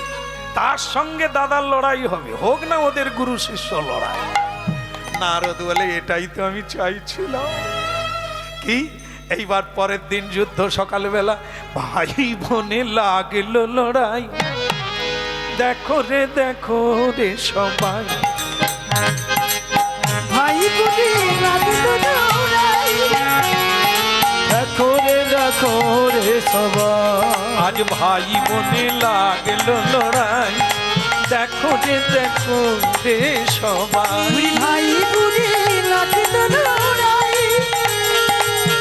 তার সঙ্গে দাদার লড়াই হবে, হোক না ওদের গুরু শিষ্য লড়াই। নারদ বলে, এটাই তো আমি চাইছিলাম। কি এইবার পরের দিন যুদ্ধ, সকালবেলা ভাই বোনে লাগলো লড়াই। দেখো রে সবাই, ভাই বোনে লাগলো লড়াই। দেখো রে সবাই, আজ ভাই বোনে লাগলো লড়াই। দেখো রে দেখো রে সবাই। দুই ভাই বুড়ি লাঠি দৌড়াই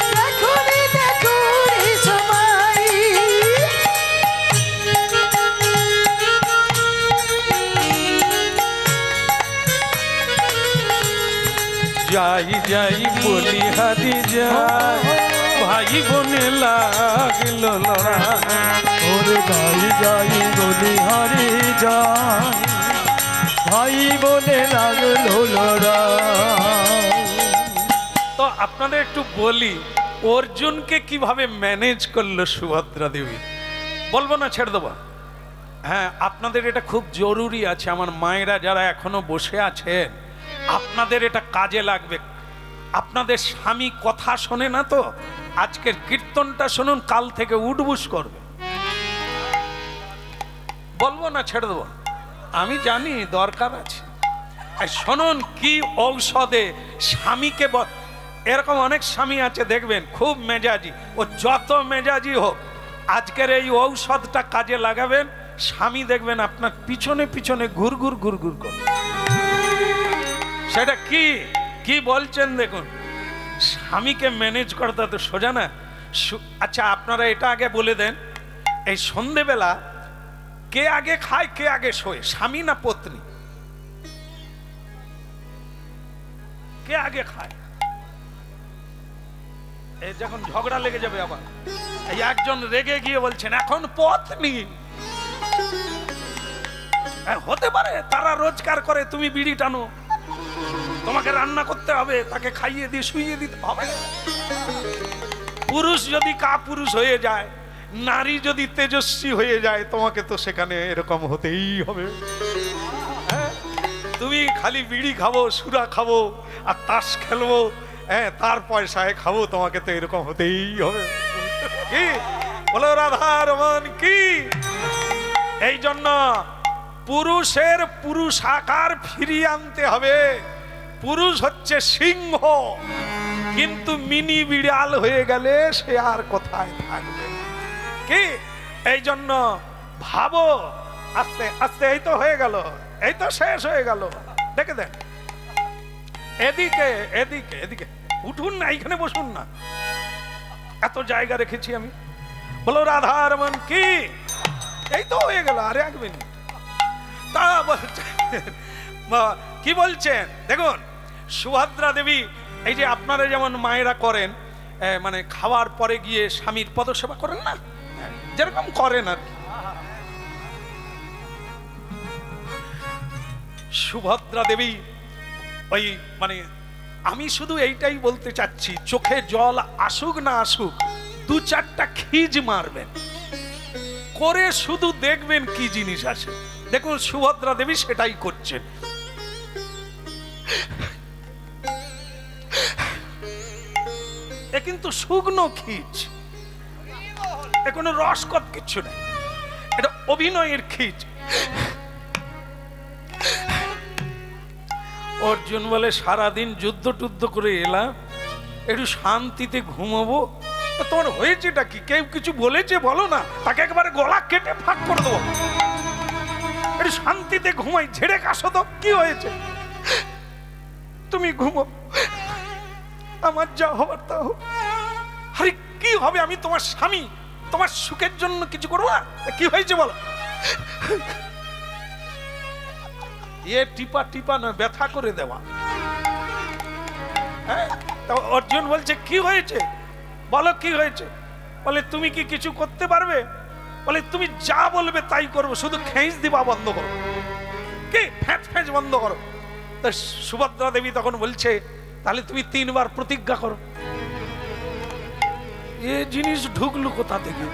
দেখো রে সবাই। যাই যাই বলি হারি যাই, ভাই বোনে লাগলো লড়াই। ওরে গাই যাই গলি হারি যায়, ভাই বনে লাগলো লড়াই। তো আপনাদের একটু বলি অর্জুনকে কিভাবে ম্যানেজ করলো সুভদ্রা দেবী। বলবো না, ছেড়ে দেবো? হ্যাঁ, আপনাদের এটা খুব জরুরি আছে। আমার মায়েরা যারা এখনো বসে আছেন, আপনাদের এটা কাজে লাগবে। আপনাদের স্বামী কথা শোনে না তো, আজকের কীর্তনটা শুনুন, কাল থেকে উঠবুস করবে। বলবো না, ছেড়ে দেবো? আমি জানি দরকার আছে। আর শুনুন কি ঔষধে স্বামীকে এরকম অনেক স্বামী আছে দেখবেন খুব মেজাজি, ও যত মেজাজি হোক, আজকের এই ঔষধটা কাজে লাগাবেন, স্বামী দেখবেন আপনার পিছনে পিছনে ঘুরঘুর ঘুরঘুর করে। সেটা কি কি বলছেন দেখুন। স্বামীকে ম্যানেজ করতে তো সোজা না। আচ্ছা, আপনারা এটা আগে বলে দেন, এই সন্ধেবেলা কে আগে খায় কে আগে শোয়, স্বামী না পত্নী? কে আগে খায়? এই যখন ঝগড়া লেগে যাবে আবার, এই একজন রেগে গিয়ে বলছেন এখন পত্নী। হতে পারে তারা রোজগার করে, তুমি বিড়ি টানো, তোমাকে রান্না করতে হবে, তাকে খাইয়ে দিয়ে শুইয়ে দিতে হবে। পুরুষ যদি কাপুরুষ হয়ে যায়, নারী যদি তেজস্বী হয়ে যায়, তোমাকে তো সেখানে এরকম হতেই হবে। হ্যাঁ, তুমি খালি বিড়ি খাবো, সুরা খাবো আর তাস খেলবো, হ্যাঁ, তার পয়সায় খাবো, তোমাকে তো এরকম হতেই হবে। কি বলো রাধা রমন কি? এই জন্য পুরুষের পুরুষাকার ফিরিয়ে আনতে হবে। পুরুষ হচ্ছে সিংহ, কিন্তু মিনি বিড়াল হয়ে গেলে সে আর কোথায় থাকবে? কি এই জন্য ভাবো, আস্তে আস্তে, এই তো হয়ে গেল, এই তো শেষ হয়ে গেল। দেখে দেন, এদিকে এদিকে এদিকে উঠুন না, এইখানে বসুন না, এত জায়গা রেখেছি আমি। বলো রাধা রমন কি? এই তো হয়ে গেল, আরে এক মিনিট। তা কি বলছেন দেখুন, সুভদ্রা দেবী, এই যে আপনারা যেমন মায়েরা করেন, মানে খাওয়ার পরে গিয়ে স্বামীর পদসেবা করেন না, যেরকম করেন আর কি, সুভদ্রা দেবী ওই মানে আমি শুধু এইটাই বলতে চাচ্ছি, চোখে জল আসুক না আসুক, দু চারটা খিজ মারবেন করে, শুধু দেখবেন কি জিনিস আসে। দেখুন সুভদ্রা দেবী সেটাই করছেন। এ কিন্তু শুকনো খিচ, এ কোনো রসকত কিচ্ছু নেই, এটা অভিনয়ের খিচ। অর্জুন বলে সারাদিন যুদ্ধ টুদ্ধ করে এলাম, একটু শান্তিতে ঘুমাবো। তোমার হয়েছেটা কি? কেউ কিছু বলেছে বলো না, তাকে একেবারে গলা কেটে ফাঁক করে দেবো। একটু শান্তিতে ঘুমাই, ঝেড়ে কাশো তো, কি হয়েছে? তুমি ঘুমো, আমার যা হবার তা হোক। আরে কি হবে? আমি তোমার স্বামী, তোমার সুখের জন্য কিছু করবো না? কি হয়েছে বলো? এ টিপা টিপা নয়, ব্যথা করে দেওয়া। হ্যাঁ, অর্জুন বলছে কি হয়েছে বলো, কি হয়েছে? বলে তুমি কি কিছু করতে পারবে? বলে তুমি যা বলবে তাই করবো, শুধু খেঁচ দিবা বন্ধ করো, কি ফ্যাঁচ ফ্যাঁচ বন্ধ করো। তা সুভদ্রা দেবী তখন বলছে তাহলে তুমি 3 বার প্রতিজ্ঞা করো। এ জিনিস ঢুকলো কোথা থেকে?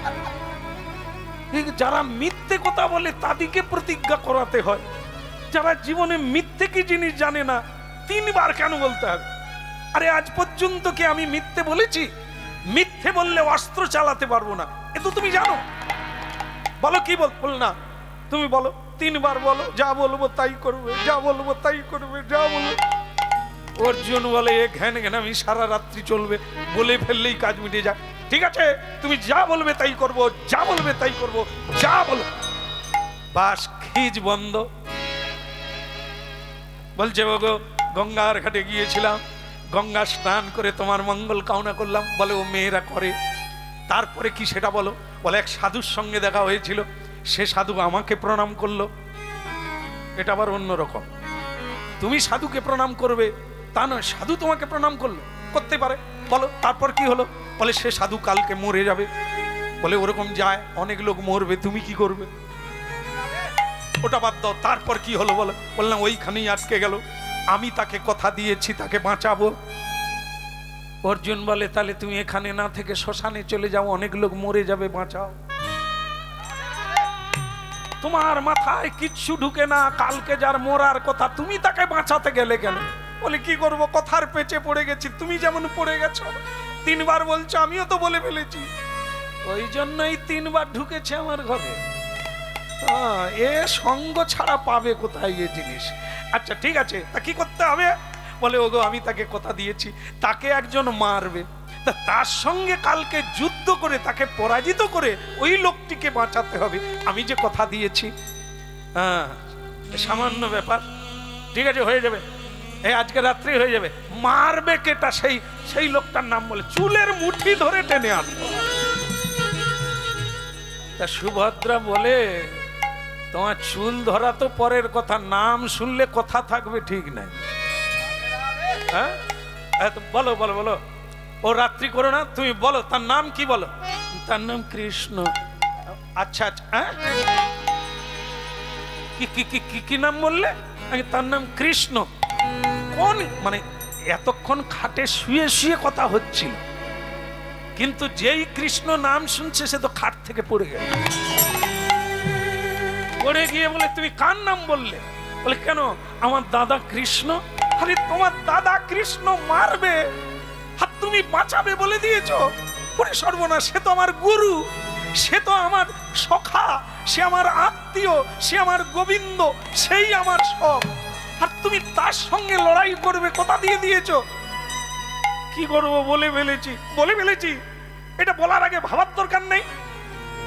যারা মিথ্যে কথা বলে তাদেরকে প্রতিজ্ঞা করাতে হয়, যারা জীবনে মিথ্যে কি জিনিস জানে না 3 বার কেন বলতে হবে? আরে আজ পর্যন্ত কি আমি মিথ্যে বলেছি? মিথ্যে বললে অস্ত্র চালাতে পারবো না, এ তো তুমি জানো। বলো কি বল না, তুমি বলো, 3 বার বলো, যা বলবো তাই করবে, যা বলবো তাই করবে, যা বলবো। অর্জুন বলে এ ঘ্যান ঘ্যান আমি সারা রাত্রি চলবে, বলে ফেললেই কাজ মিটে যায়। ঠিক আছে, তুমি যা বলবে তাই করবো, যা বলবে তাই করবো, যা বলো। বাস খিজ বন্ধ। বলছে ওগো গঙ্গার ঘাটে গিয়েছিলাম, গঙ্গা স্নান করে তোমার মঙ্গল কামনা করলাম। বলে ও মেয়েরা করে, তারপরে কি সেটা বলো? বলে এক সাধুর সঙ্গে দেখা হয়েছিল, সে সাধু আমাকে প্রণাম করলো। এটা আবার অন্যরকম। তুমি সাধুকে প্রণাম করবে তা নয়, সাধু তোমাকে প্রণাম করলো, করতে পারে। বলো তারপর কি হলো? বলে সে সাধু কালকে মরে যাবে। বলে ওরকম যায়, অনেক লোক মরবে, তুমি কি করবে? ওটা বাদ দাও, তারপর কি হলো বলো? বললাম ওইখানেই আটকে গেল, আমি তাকে কথা দিয়েছি তাকে বাঁচাবো। অর্জুন বলে তাহলে তুমি এখানে না থেকে শ্মশানে চলে যাও, অনেক লোক মরে যাবে, বাঁচাও। তোমার মাথায় কিচ্ছু ঢুকে না, কালকে যার মরার কথা তুমি তাকে বাঁচাতে গেলে কেন? বলে কি করব, কথার পেঁচে পড়ে গেছি, তুমি যেমন পড়ে গেছো। 3 বার বলছো, আমিও তো বলে ফেলেছি, ওই জন্যই 3 বার ঢুকেছে আমার ঘরে। এ সঙ্গ ছাড়া পাবে কোথায় এ জিনিস? আচ্ছা ঠিক আছে, তা কি করতে হবে? বলে ওগো আমি তাকে কথা দিয়েছি তাকে একজন মারবে, তা তার সঙ্গে কালকে যুদ্ধ করে তাকে পরাজিত করে ওই লোকটিকে বাঁচাতে হবে, আমি যে কথা দিয়েছি। হ্যাঁ সামান্য ব্যাপার, ঠিক আছে হয়ে যাবে, এই আজকে রাত্রি হয়ে যাবে। মারবে কেটা? সেই লোকটার নাম বলে চুলের মুঠি ধরে টেনে আনলো। তা সুভদ্রা বলে তোমার চুল ধরা তো পরের কথা, নাম শুনলে কথা থাকবে ঠিক নাই। হ্যাঁ বলো বলো বলো, ও রাত্রি করো না, তুমি বলো তার নাম কি? বলো তার নাম কৃষ্ণ। আচ্ছা আচ্ছা, হ্যাঁ কি কি কি কি কি নাম বললে? তার নাম কৃষ্ণ। কোন মানে এতক্ষণ খাটে শুয়ে শুয়ে কথা হচ্ছিল, কিন্তু যেই কৃষ্ণ নাম শুনছে সে তো খাট থেকে পড়ে গেল। পড়ে গিয়ে বলে তুমি কার নাম বললে? বলে কেন, আমার দাদা কৃষ্ণ। আরে তোমার দাদা কৃষ্ণ মারবে আর তুমি বাঁচাবে বলে দিয়েছো? ওরে সর্বনাশ, সে তো আমার গুরু, সে তো আমার সখা, সে আমার আত্মীয়, সে আমার গোবিন্দ, সেই আমার সব, আর তুমি তার সঙ্গে লড়াই করবে, কথা দিয়ে দিয়েছো। কি করবো, বলে ফেলেছি। এটা বলার আগে ভাবার দরকার নেই?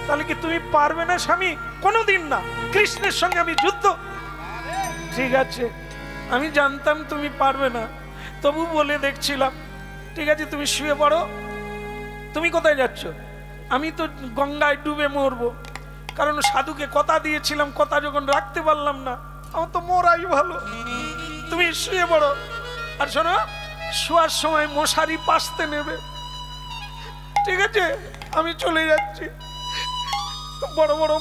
তাহলে কি তুমি পারবে না স্বামী? কোনোদিন না। কৃষ্ণের সঙ্গে আমি যুদ্ধ, ঠিক আছে আমি জানতাম তুমি পারবে না, তবু বলে দেখছিলাম। ঠিক আছে তুমি শুয়ে পড়ো। তুমি কোথায় যাচ্ছ? আমি তো গঙ্গায় ডুবে মরবো, কারণ সাধুকে কথা দিয়েছিলাম, কথা যখন রাখতে পারলাম না, আমার তো মরাই ভালো। তুমি শুয়ে পড়ো, আর শোনো শোয়ার সময় মশারি পাশতে নেবে, ঠিক আছে? আমি চলে যাচ্ছি, বড় বড়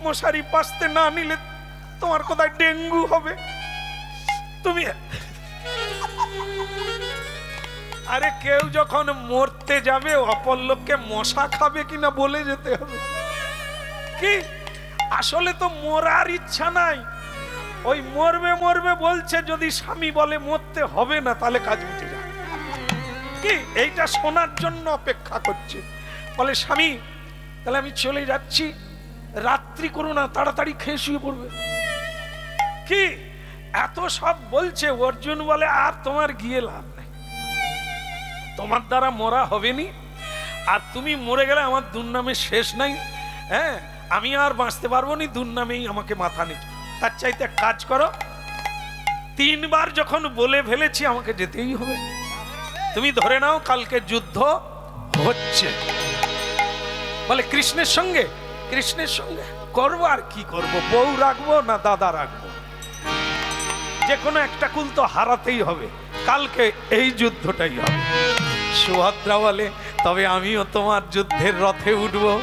মশারি পাশতে না নিলে তোমার কোথায় ডেঙ্গু হবে। তুমি আরে কেউ যখন মরতে যাবে অপর লোককে মশা খাবে কিনা বলে যেতে হবে। কি আসলে তো মরার ইচ্ছা নাই, ওই মরবে বলছে, যদি স্বামী বলে মরতে হবে না তাহলে কাজ মিটে যাবে। কি এইটা শোনার জন্য অপেক্ষা করছে। বলে স্বামী তাহলে আমি চলে যাচ্ছি, রাত্রি করো না, তাড়াতাড়ি খেয়ে শুয়ে পড়বে। কি এত সব বলছে, অর্জুন বলে আর তোমার গিয়ে লাভ নেই, তোমার দ্বারা মরা হবে নি, আর তুমি মরে গেলে আমার দুর্নামে শেষ নাই। হ্যাঁ আমি আর বাঁচতে পারবো নি, দুর্নামেই আমাকে মাথা নিতে। তার চাইতে কাজ করো, 3 বার যখন বলে ফেলেছি আমাকে যেতেই হবে। তুমি ধরে নাও কালকে যুদ্ধ হচ্ছে। বলে কৃষ্ণের সঙ্গে করবো, আর কি করব, বউ রাখবো না দাদা রাখবো, যে কোনো একটা কুল তো হারাতেই হবে, কালকে এই যুদ্ধটাই হবে। সুভদ্রা বলে তবে আমিও তোমার যুদ্ধের রথে উঠবো।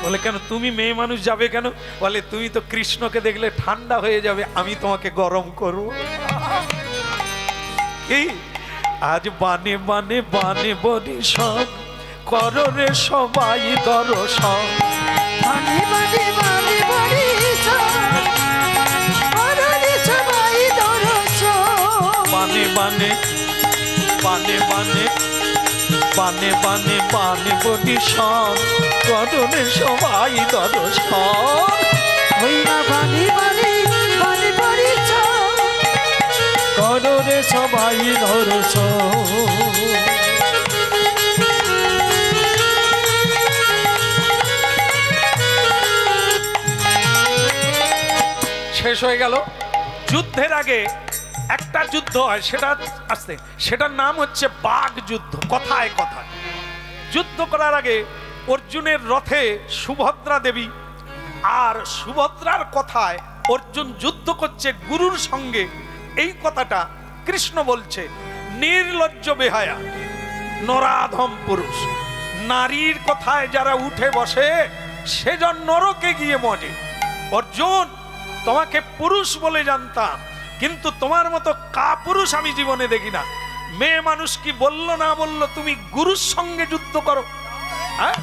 বলে কেন, তুমি মেয়ে মানুষ যাবে কেন? বলে তুমি তো কৃষ্ণকে দেখলে ঠান্ডা হয়ে যাবে, আমি তোমাকে গরম করব। কি আজ বানে বানে বানে বলি সব করো রে সবাই দর্শন, বানে বানে বানে বলি করো রে সবাই দর্শন, বানে বানে বানে বানে বানে বানে বানে বলি সব করো রে সবাই দর্শন, হইয়া বানে বানে বানে বলি করো রে সবাই দর্শন। শেষ হয়ে গেল। যুদ্ধের আগে একটা যুদ্ধ হয়, সেটা আসছে, সেটার নাম হচ্ছে বাঘ যুদ্ধ। কথায় কথায় যুদ্ধ করার আগে অর্জুনের রথে সুভদ্রা দেবী, আর সুভদ্রার কথায় অর্জুন যুদ্ধ করছে গুরুর সঙ্গে। এই কথাটা কৃষ্ণ বলছে, নির্লজ্জ বেহায়া নরাধম পুরুষ, নারীর কথায় যারা উঠে বসে সেজন নরকে গিয়ে মজে। অর্জুন, তোমাকে পুরুষ বলে জানতাম, কিন্তু তোমার মতো কাপুরুষ আমি জীবনে দেখি না। মেয়ে মানুষ কি বললো না বললো, তুমি গুরুর সঙ্গে যুদ্ধ করো। হ্যাঁ,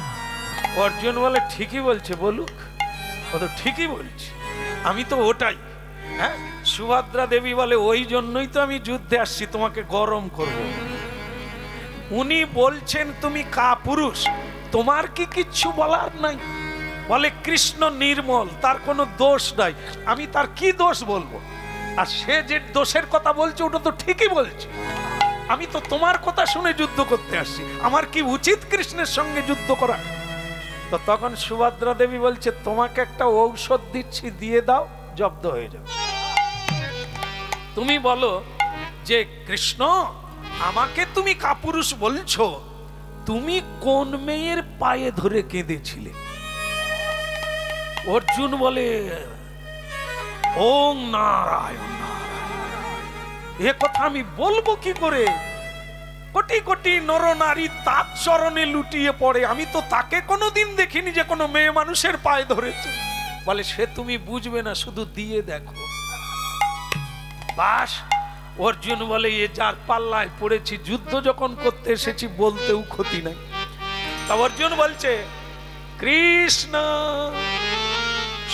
অর্জুন বলে ঠিকই বলছে, বলুক, ও তো ঠিকই বলছে, আমি তো ওটাই। হ্যাঁ, সুভদ্রা দেবী বলে ওই জন্যই তো আমি যুদ্ধে আসছি, তোমাকে গরম করব। উনি বলছেন তুমি কাপুরুষ, তোমার কি কিচ্ছু বলার নাই? বলে কৃষ্ণ নির্মল, তার কোনো দোষ নাই, আমি তার কি দোষ বলবো? আর সে যে দোষের কথা বলছে ওটা তো ঠিকই বলছে, আমি তো তোমার কথা শুনে যুদ্ধ করতে আসছি, আমার কি উচিত কৃষ্ণের সঙ্গে যুদ্ধ করা? তো তখন সুভদ্রা দেবী বলছে, তোমাকে একটা ঔষধ দিচ্ছি, দিয়ে দাও, জব্দ হয়ে যাবে। তুমি বলো যে কৃষ্ণ, আমাকে তুমি কাপুরুষ বলছো, তুমি কোন মেয়ের পায়ে ধরে কেঁদেছিলে? অর্জুন বলে, ওং নারায়ণ নারায়ণ। এ কথা আমি বলবো কি করে? কোটি কোটি নর নারী তার চরণে লুটিয়ে পড়ে, আমি তো তাকে কোনোদিন দেখিনি যে কোনো মেয়ে মানুষের পায়ে ধরেছে। বলে সে তুমি বুঝবে না, শুধু দিয়ে দেখো। বাস, অর্জুন বলে এ যার পাল্লায় পড়েছি, যুদ্ধ যখন করতে এসেছি বলতেও ক্ষতি নাই। তা অর্জুন বলছে কৃষ্ণ।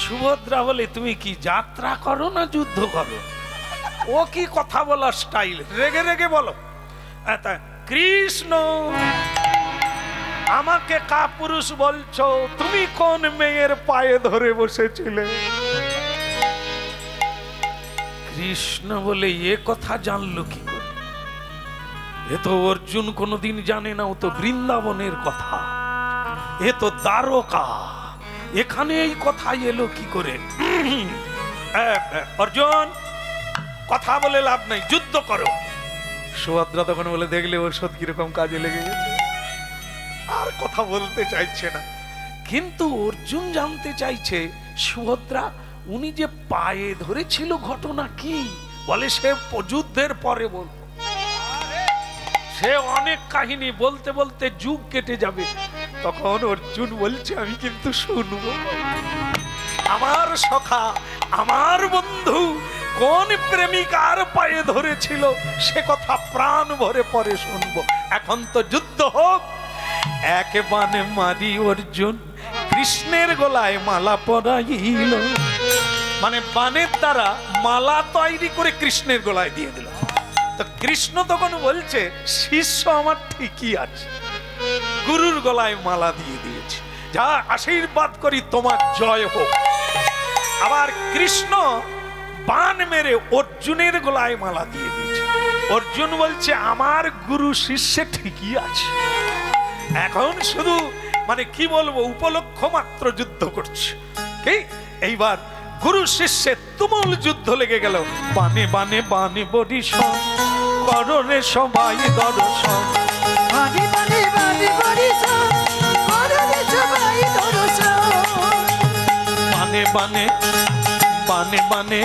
সুভদ্রা বলে তুমি কি যাত্রা করো না যুদ্ধ করো? ও কি কথা বলার স্টাইল, রেগে রেগে বলো। কৃষ্ণ, আমাকে কাপুরুষ বলছো, তুমি কোন মেয়ের পায়ে ধরে বসেছিলে? কৃষ্ণ বলে এ কথা জানলো কি করে? এ তো অর্জুন কোনোদিন জানে না, ও তো বৃন্দাবনের কথা, এ তো দ্বারকা, এখানে এই কথা এলো কি করে? অর্জুন, কথা বলে লাভ নাই, যুদ্ধ করো। সুভদ্রা তখন বলে, দেখলে ঔষধ কিরকম কাজে লেগে গেছে, আর কথা বলতে চাইছে না। কিন্তু অর্জুন জানতে চাইছে, সুভদ্রা উনি যে পায়ে ধরেছিল ঘটনা কি? বলে সে যুদ্ধের পরে বলবো, সে অনেক কাহিনী বলতে বলতে যুগ কেটে যাবে। তখন অর্জুন বলছে, আমি কিন্তু শুনবো। আমার সখা, আমার বন্ধু কোন প্রেমিকার পায়ে ধরেছিল সে কথা প্রাণ ভরে পরে শুনবো। এখন তো যুদ্ধ হোক। এক বানে মারি অর্জুন কৃষ্ণের গলায় মালা পরাইল, মানে বানের দ্বারা মালা তৈরি করে কৃষ্ণের গলায় দিয়ে দিল। তো কৃষ্ণ তখন বলছে, শিষ্য আমার ঠিকই আছে, গুরুর গলায় মালা দিয়ে দিয়েছে, যা আশীর্বাদ করি তোমার জয় হোক। আবার কৃষ্ণ বান মেরে অর্জুনের গলায় মালা দিয়ে দিয়েছে। অর্জুন বলছে, আমার গুরু শিষ্যে ঠিকই আছে। এখন শুধু মানে কি বলবো, উপলক্ষ মাত্র যুদ্ধ করছে। কি এইবার গুরু শিষ্যের তুমুল যুদ্ধ লেগে গেল। বানে বানে বানে বরিশন, কররে সবাই দর্শন। বানে বানে বানে বরিশন, কররে সবাই দর্শন। বানে বানে বানে বানে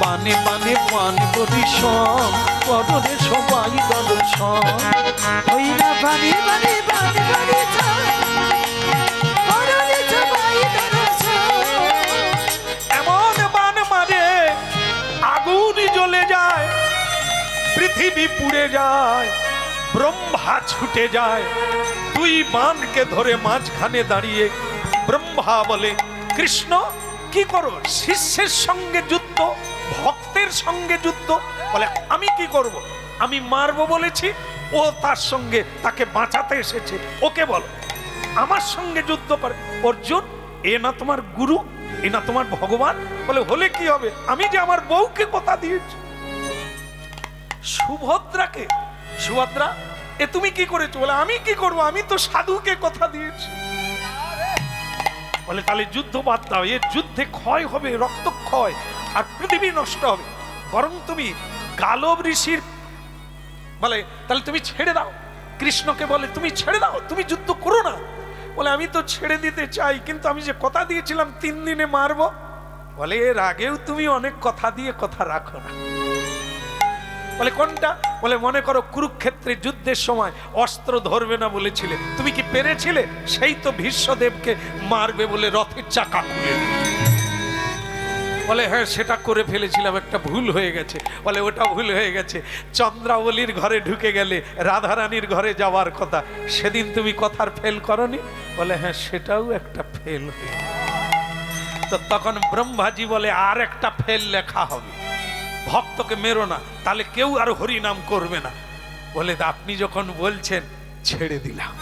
বানে বানে বানে বরিশন, কররে সবাই দর্শন। ওই না বানে বানে বানে বরিশন, কররে সবাই দর্শন। এমন বান মারে আগুন জ্বলে যায়, পৃথিবী পুড়ে যায়, ব্রহ্মা ছুটে যায়। দুই বানকে ধরে মাঝখানে দাঁড়িয়ে ব্রহ্মা বলে, কৃষ্ণ কি করো? শিষ্যের সঙ্গে যুদ্ধ, ভক্তের সঙ্গে যুদ্ধ। বলে আমি কি করব? আমি মারবো বলেছি, ও তার সঙ্গে তাকে বাঁচাতে এসেছে, ওকে বলো আমার সঙ্গে যুদ্ধ করে। অর্জুন, এ না তোমার গুরু, এ না তোমার ভগবান? বলে হলে কি হবে, আমি যে আমার বউকে কথা দিয়েছি। সুভদ্রাকে, সুভদ্রা এ তুমি কি করেছো? বলে আমি কি করবো, আমি তো সাধুকে কথা দিয়েছি। বলে তাহলে যুদ্ধ বাদ দাও, এর যুদ্ধে ক্ষয় হবে, রক্তক্ষয়, আর পৃথিবী নষ্ট হবে। বরং তুমি গালব ঋষির বলে তাহলে তুমি ছেড়ে দাও। কৃষ্ণকে বলে তুমি ছেড়ে দাও, তুমি যুদ্ধ করো না। বলে আমি তো ছেড়ে দিতে চাই, কিন্তু আমি যে কথা দিয়েছিলাম 3 দিনে মারবো। বলে এর আগেও তুমি অনেক কথা দিয়ে কথা রাখো না। বলে কোনটা? বলে মনে করো কুরুক্ষেত্রে যুদ্ধের সময় অস্ত্র ধরবে না বলেছিলে, তুমি কি পেরেছিলে? সেই তো ভীষ্মদেবকে মারবে বলে রথের চাকা খুলে দিলে। বলে হ্যাঁ সেটা করে ফেলেছিলাম, একটা ভুল হয়ে গেছে। বলে ওটা ভুল হয়ে গেছে, চন্দ্রাবলীর ঘরে ঢুকে গেলে রাধারানীর ঘরে যাওয়ার কথা, সেদিন তুমি কথার ফেল করনি। বলে হ্যাঁ সেটাও একটা ফেল হয়ে গেছে। তো তখন ব্রহ্মাজি বলে আর একটা ফেল লেখা হবে, ভক্তকে মেরো না, তাহলে কেউ আর হরি নাম করবে না। বলে আপনি যখন বলছেন ছেড়ে দিলাম,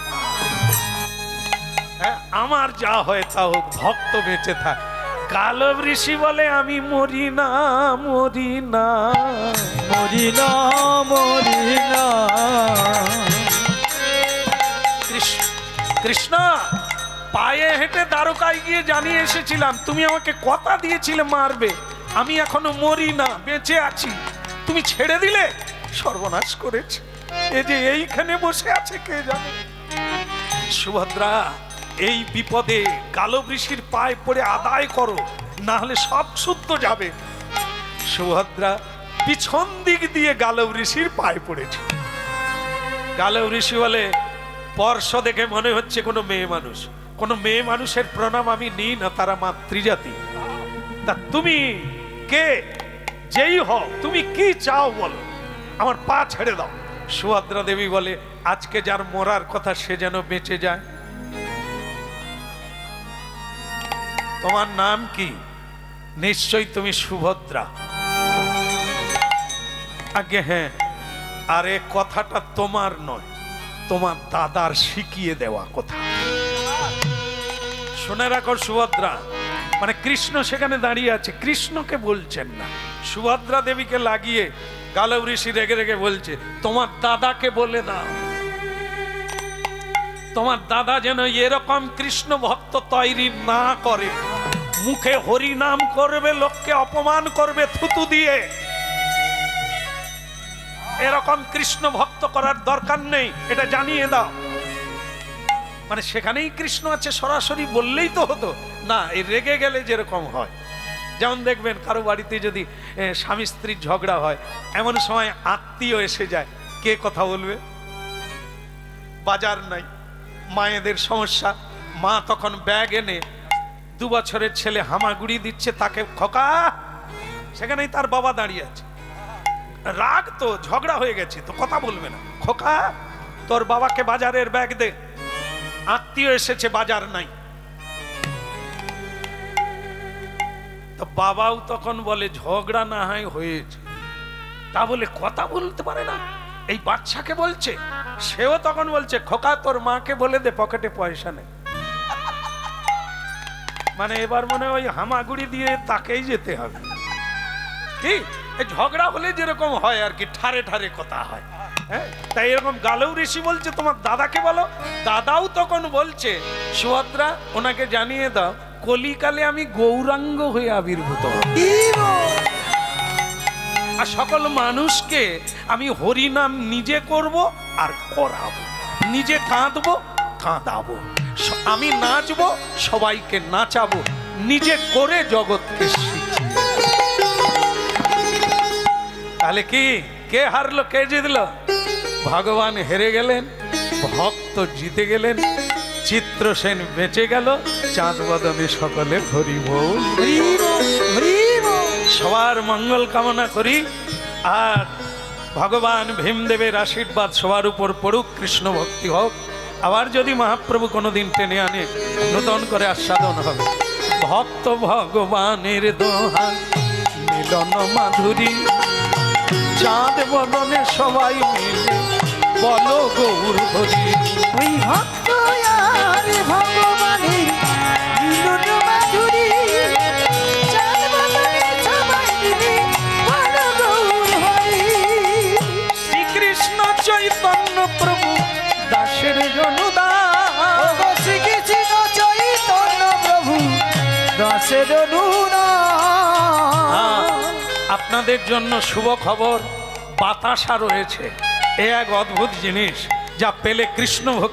হ্যাঁ আমার যা হয় তা হোক, ভক্ত বেঁচে থাক। গালব ঋষি বলে আমি মরি না, মরি না, মরি না, মরি না। কৃষ্ণ পায়ে হেঁটে দ্বারকায় গিয়ে জানিয়ে এসেছিলাম তুমি আমাকে কথা দিয়েছিলে মারবে, আমি এখনো মরি না, বেঁচে আছি, তুমি ছেড়ে দিলে, সর্বনাশ করেছে। এ যে এইখানে বসে আছে কে জানে। সুভদ্রা এই বিপদে গালব ঋষির পায়ে পড়ে আদায় করো, না হলে সব শুদ্ধ যাবে। সুভদ্রা পিছন দিক দিয়ে গালব ঋষির পায়ে পড়েছে। গালব ঋষি বলে স্পর্শ দেখে মনে হচ্ছে কোনো মেয়ে মানুষ, কোনো মেয়ে মানুষের প্রণাম আমি নিই না, তারা মাতৃজাতি। তা তুমি কে? যেই হও, তুমি কি চাও বলো, আমার পা ছেড়ে দাও। সুভদ্রা দেবী বলে আজকে যার মরার কথা সে যেন বেঁচে যায়। তোমার নাম কি? নিশ্চয়ই তুমি সুভদ্রা। আগে হ্যাঁ, আরে কথাটা তোমার নয়, তোমার দাদার শিখিয়ে দেওয়া কথা। শুনে রাখো সুভদ্রা, মানে কৃষ্ণ সেখানে দাঁড়িয়ে আছে, কৃষ্ণকে বলছেন না, সুভদ্রা দেবীকে লাগিয়ে গালব ঋষি রেগে রেগে বলছে তোমার দাদাকে বলে দাও, তোমার দাদা যেন এরকম কৃষ্ণ ভক্ত তৈরি না করে, মুখে হরি নাম করবে, লোককে অপমান করবে থুতু দিয়ে, এরকম কৃষ্ণ ভক্ত করার দরকার নেই, এটা জানিয়ে দাও। মানে সেখানেই কৃষ্ণ আছে সরাসরি বললেই তো হতো না, এই রেগে গেলে যেরকম হয়। যেমন দেখবেন কারো বাড়িতে যদি স্বামী স্ত্রীর ঝগড়া হয়, এমন সময় আত্মীয় এসে যায়, কে কথা বলবে? বাজার নাই, মায়েদের সমস্যা, মা তখন ব্যাগ এনে 2 বছরের ছেলে হামাগুড়ি দিচ্ছে, তাকে খোকা, সেখানেই তার বাবা দাঁড়িয়ে আছে, রাগ তো, ঝগড়া হয়ে গেছে তো কথা বলবে না, খোকা তোর বাবাকে বাজারের ব্যাগ দে, আত্মীয় এসেছে বাজার নাই। তো বাবাও তখন বলে ঝগড়া না হয় হয়েছে, তা বলে কথা বলতে পারে না, এই বাচ্চাকে বলছে। সেও তখন বলছে খোকা তোর মাকে বলে দে পকেটে পয়সা নেই। মানে এবার মনে ওই হামাগুড়ি দিয়ে তাকেই যেতে হবে। কি ঝগড়া হলে যেরকম হয় আর কি, ঠারে ঠারে কথা হয়, হ্যাঁ। তাই এরকম গালব ঋষি বলছে তোমার দাদাকে বলো। দাদাও তখন বলছে সুভদ্রা ওনাকে জানিয়ে দাও কলিকালে আমি গৌরাঙ্গ হয়ে আবির্ভূত হব, আর সকল মানুষকে আমি হরিনাম নিজে করব আর করাবো, নিজে কাঁদবো কাঁদাবো, আমি নাচবো সবাইকে নাচাবো, নিজে করে জগৎকে শিখি। তাহলে কি কে হারলো কে জিতলো? ভগবান হেরে গেলেন, ভক্ত জিতে গেলেন, চিত্রসেন বেঁচে গেল, চাঁদ বদনে সকলে হরি বল। সবার মঙ্গল কামনা করি, আর ভগবান ভীমদেবের আশীর্বাদ সবার উপর পড়ুক, কৃষ্ণ ভক্তি হোক। আবার যদি মহাপ্রভু কোনোদিন টেনে আনে, নূতন করে আস্বাদন হবে। ভক্ত ভগবানের দোহাই মিলন মাধুরী, চাঁদ বদনে সবাই মিলে বলো গৌর হরি। ওই ভক্ত আর ভগবানের মিলন মাধুরী, চাঁদ বদনে সবাই মিলে বলো গৌর হরি। শ্রীকৃষ্ণ চৈতন্য প্রভু দাসের জনুদান, শ্রীকৃষ্ণ চৈতন্য প্রভু দাসের অনুদান। আপনাদের জন্য শুভ খবর, বাতাসা রয়েছে। এ এক অদ্ভুত জিনিস, যা পেলে কৃষ্ণ ভক্তি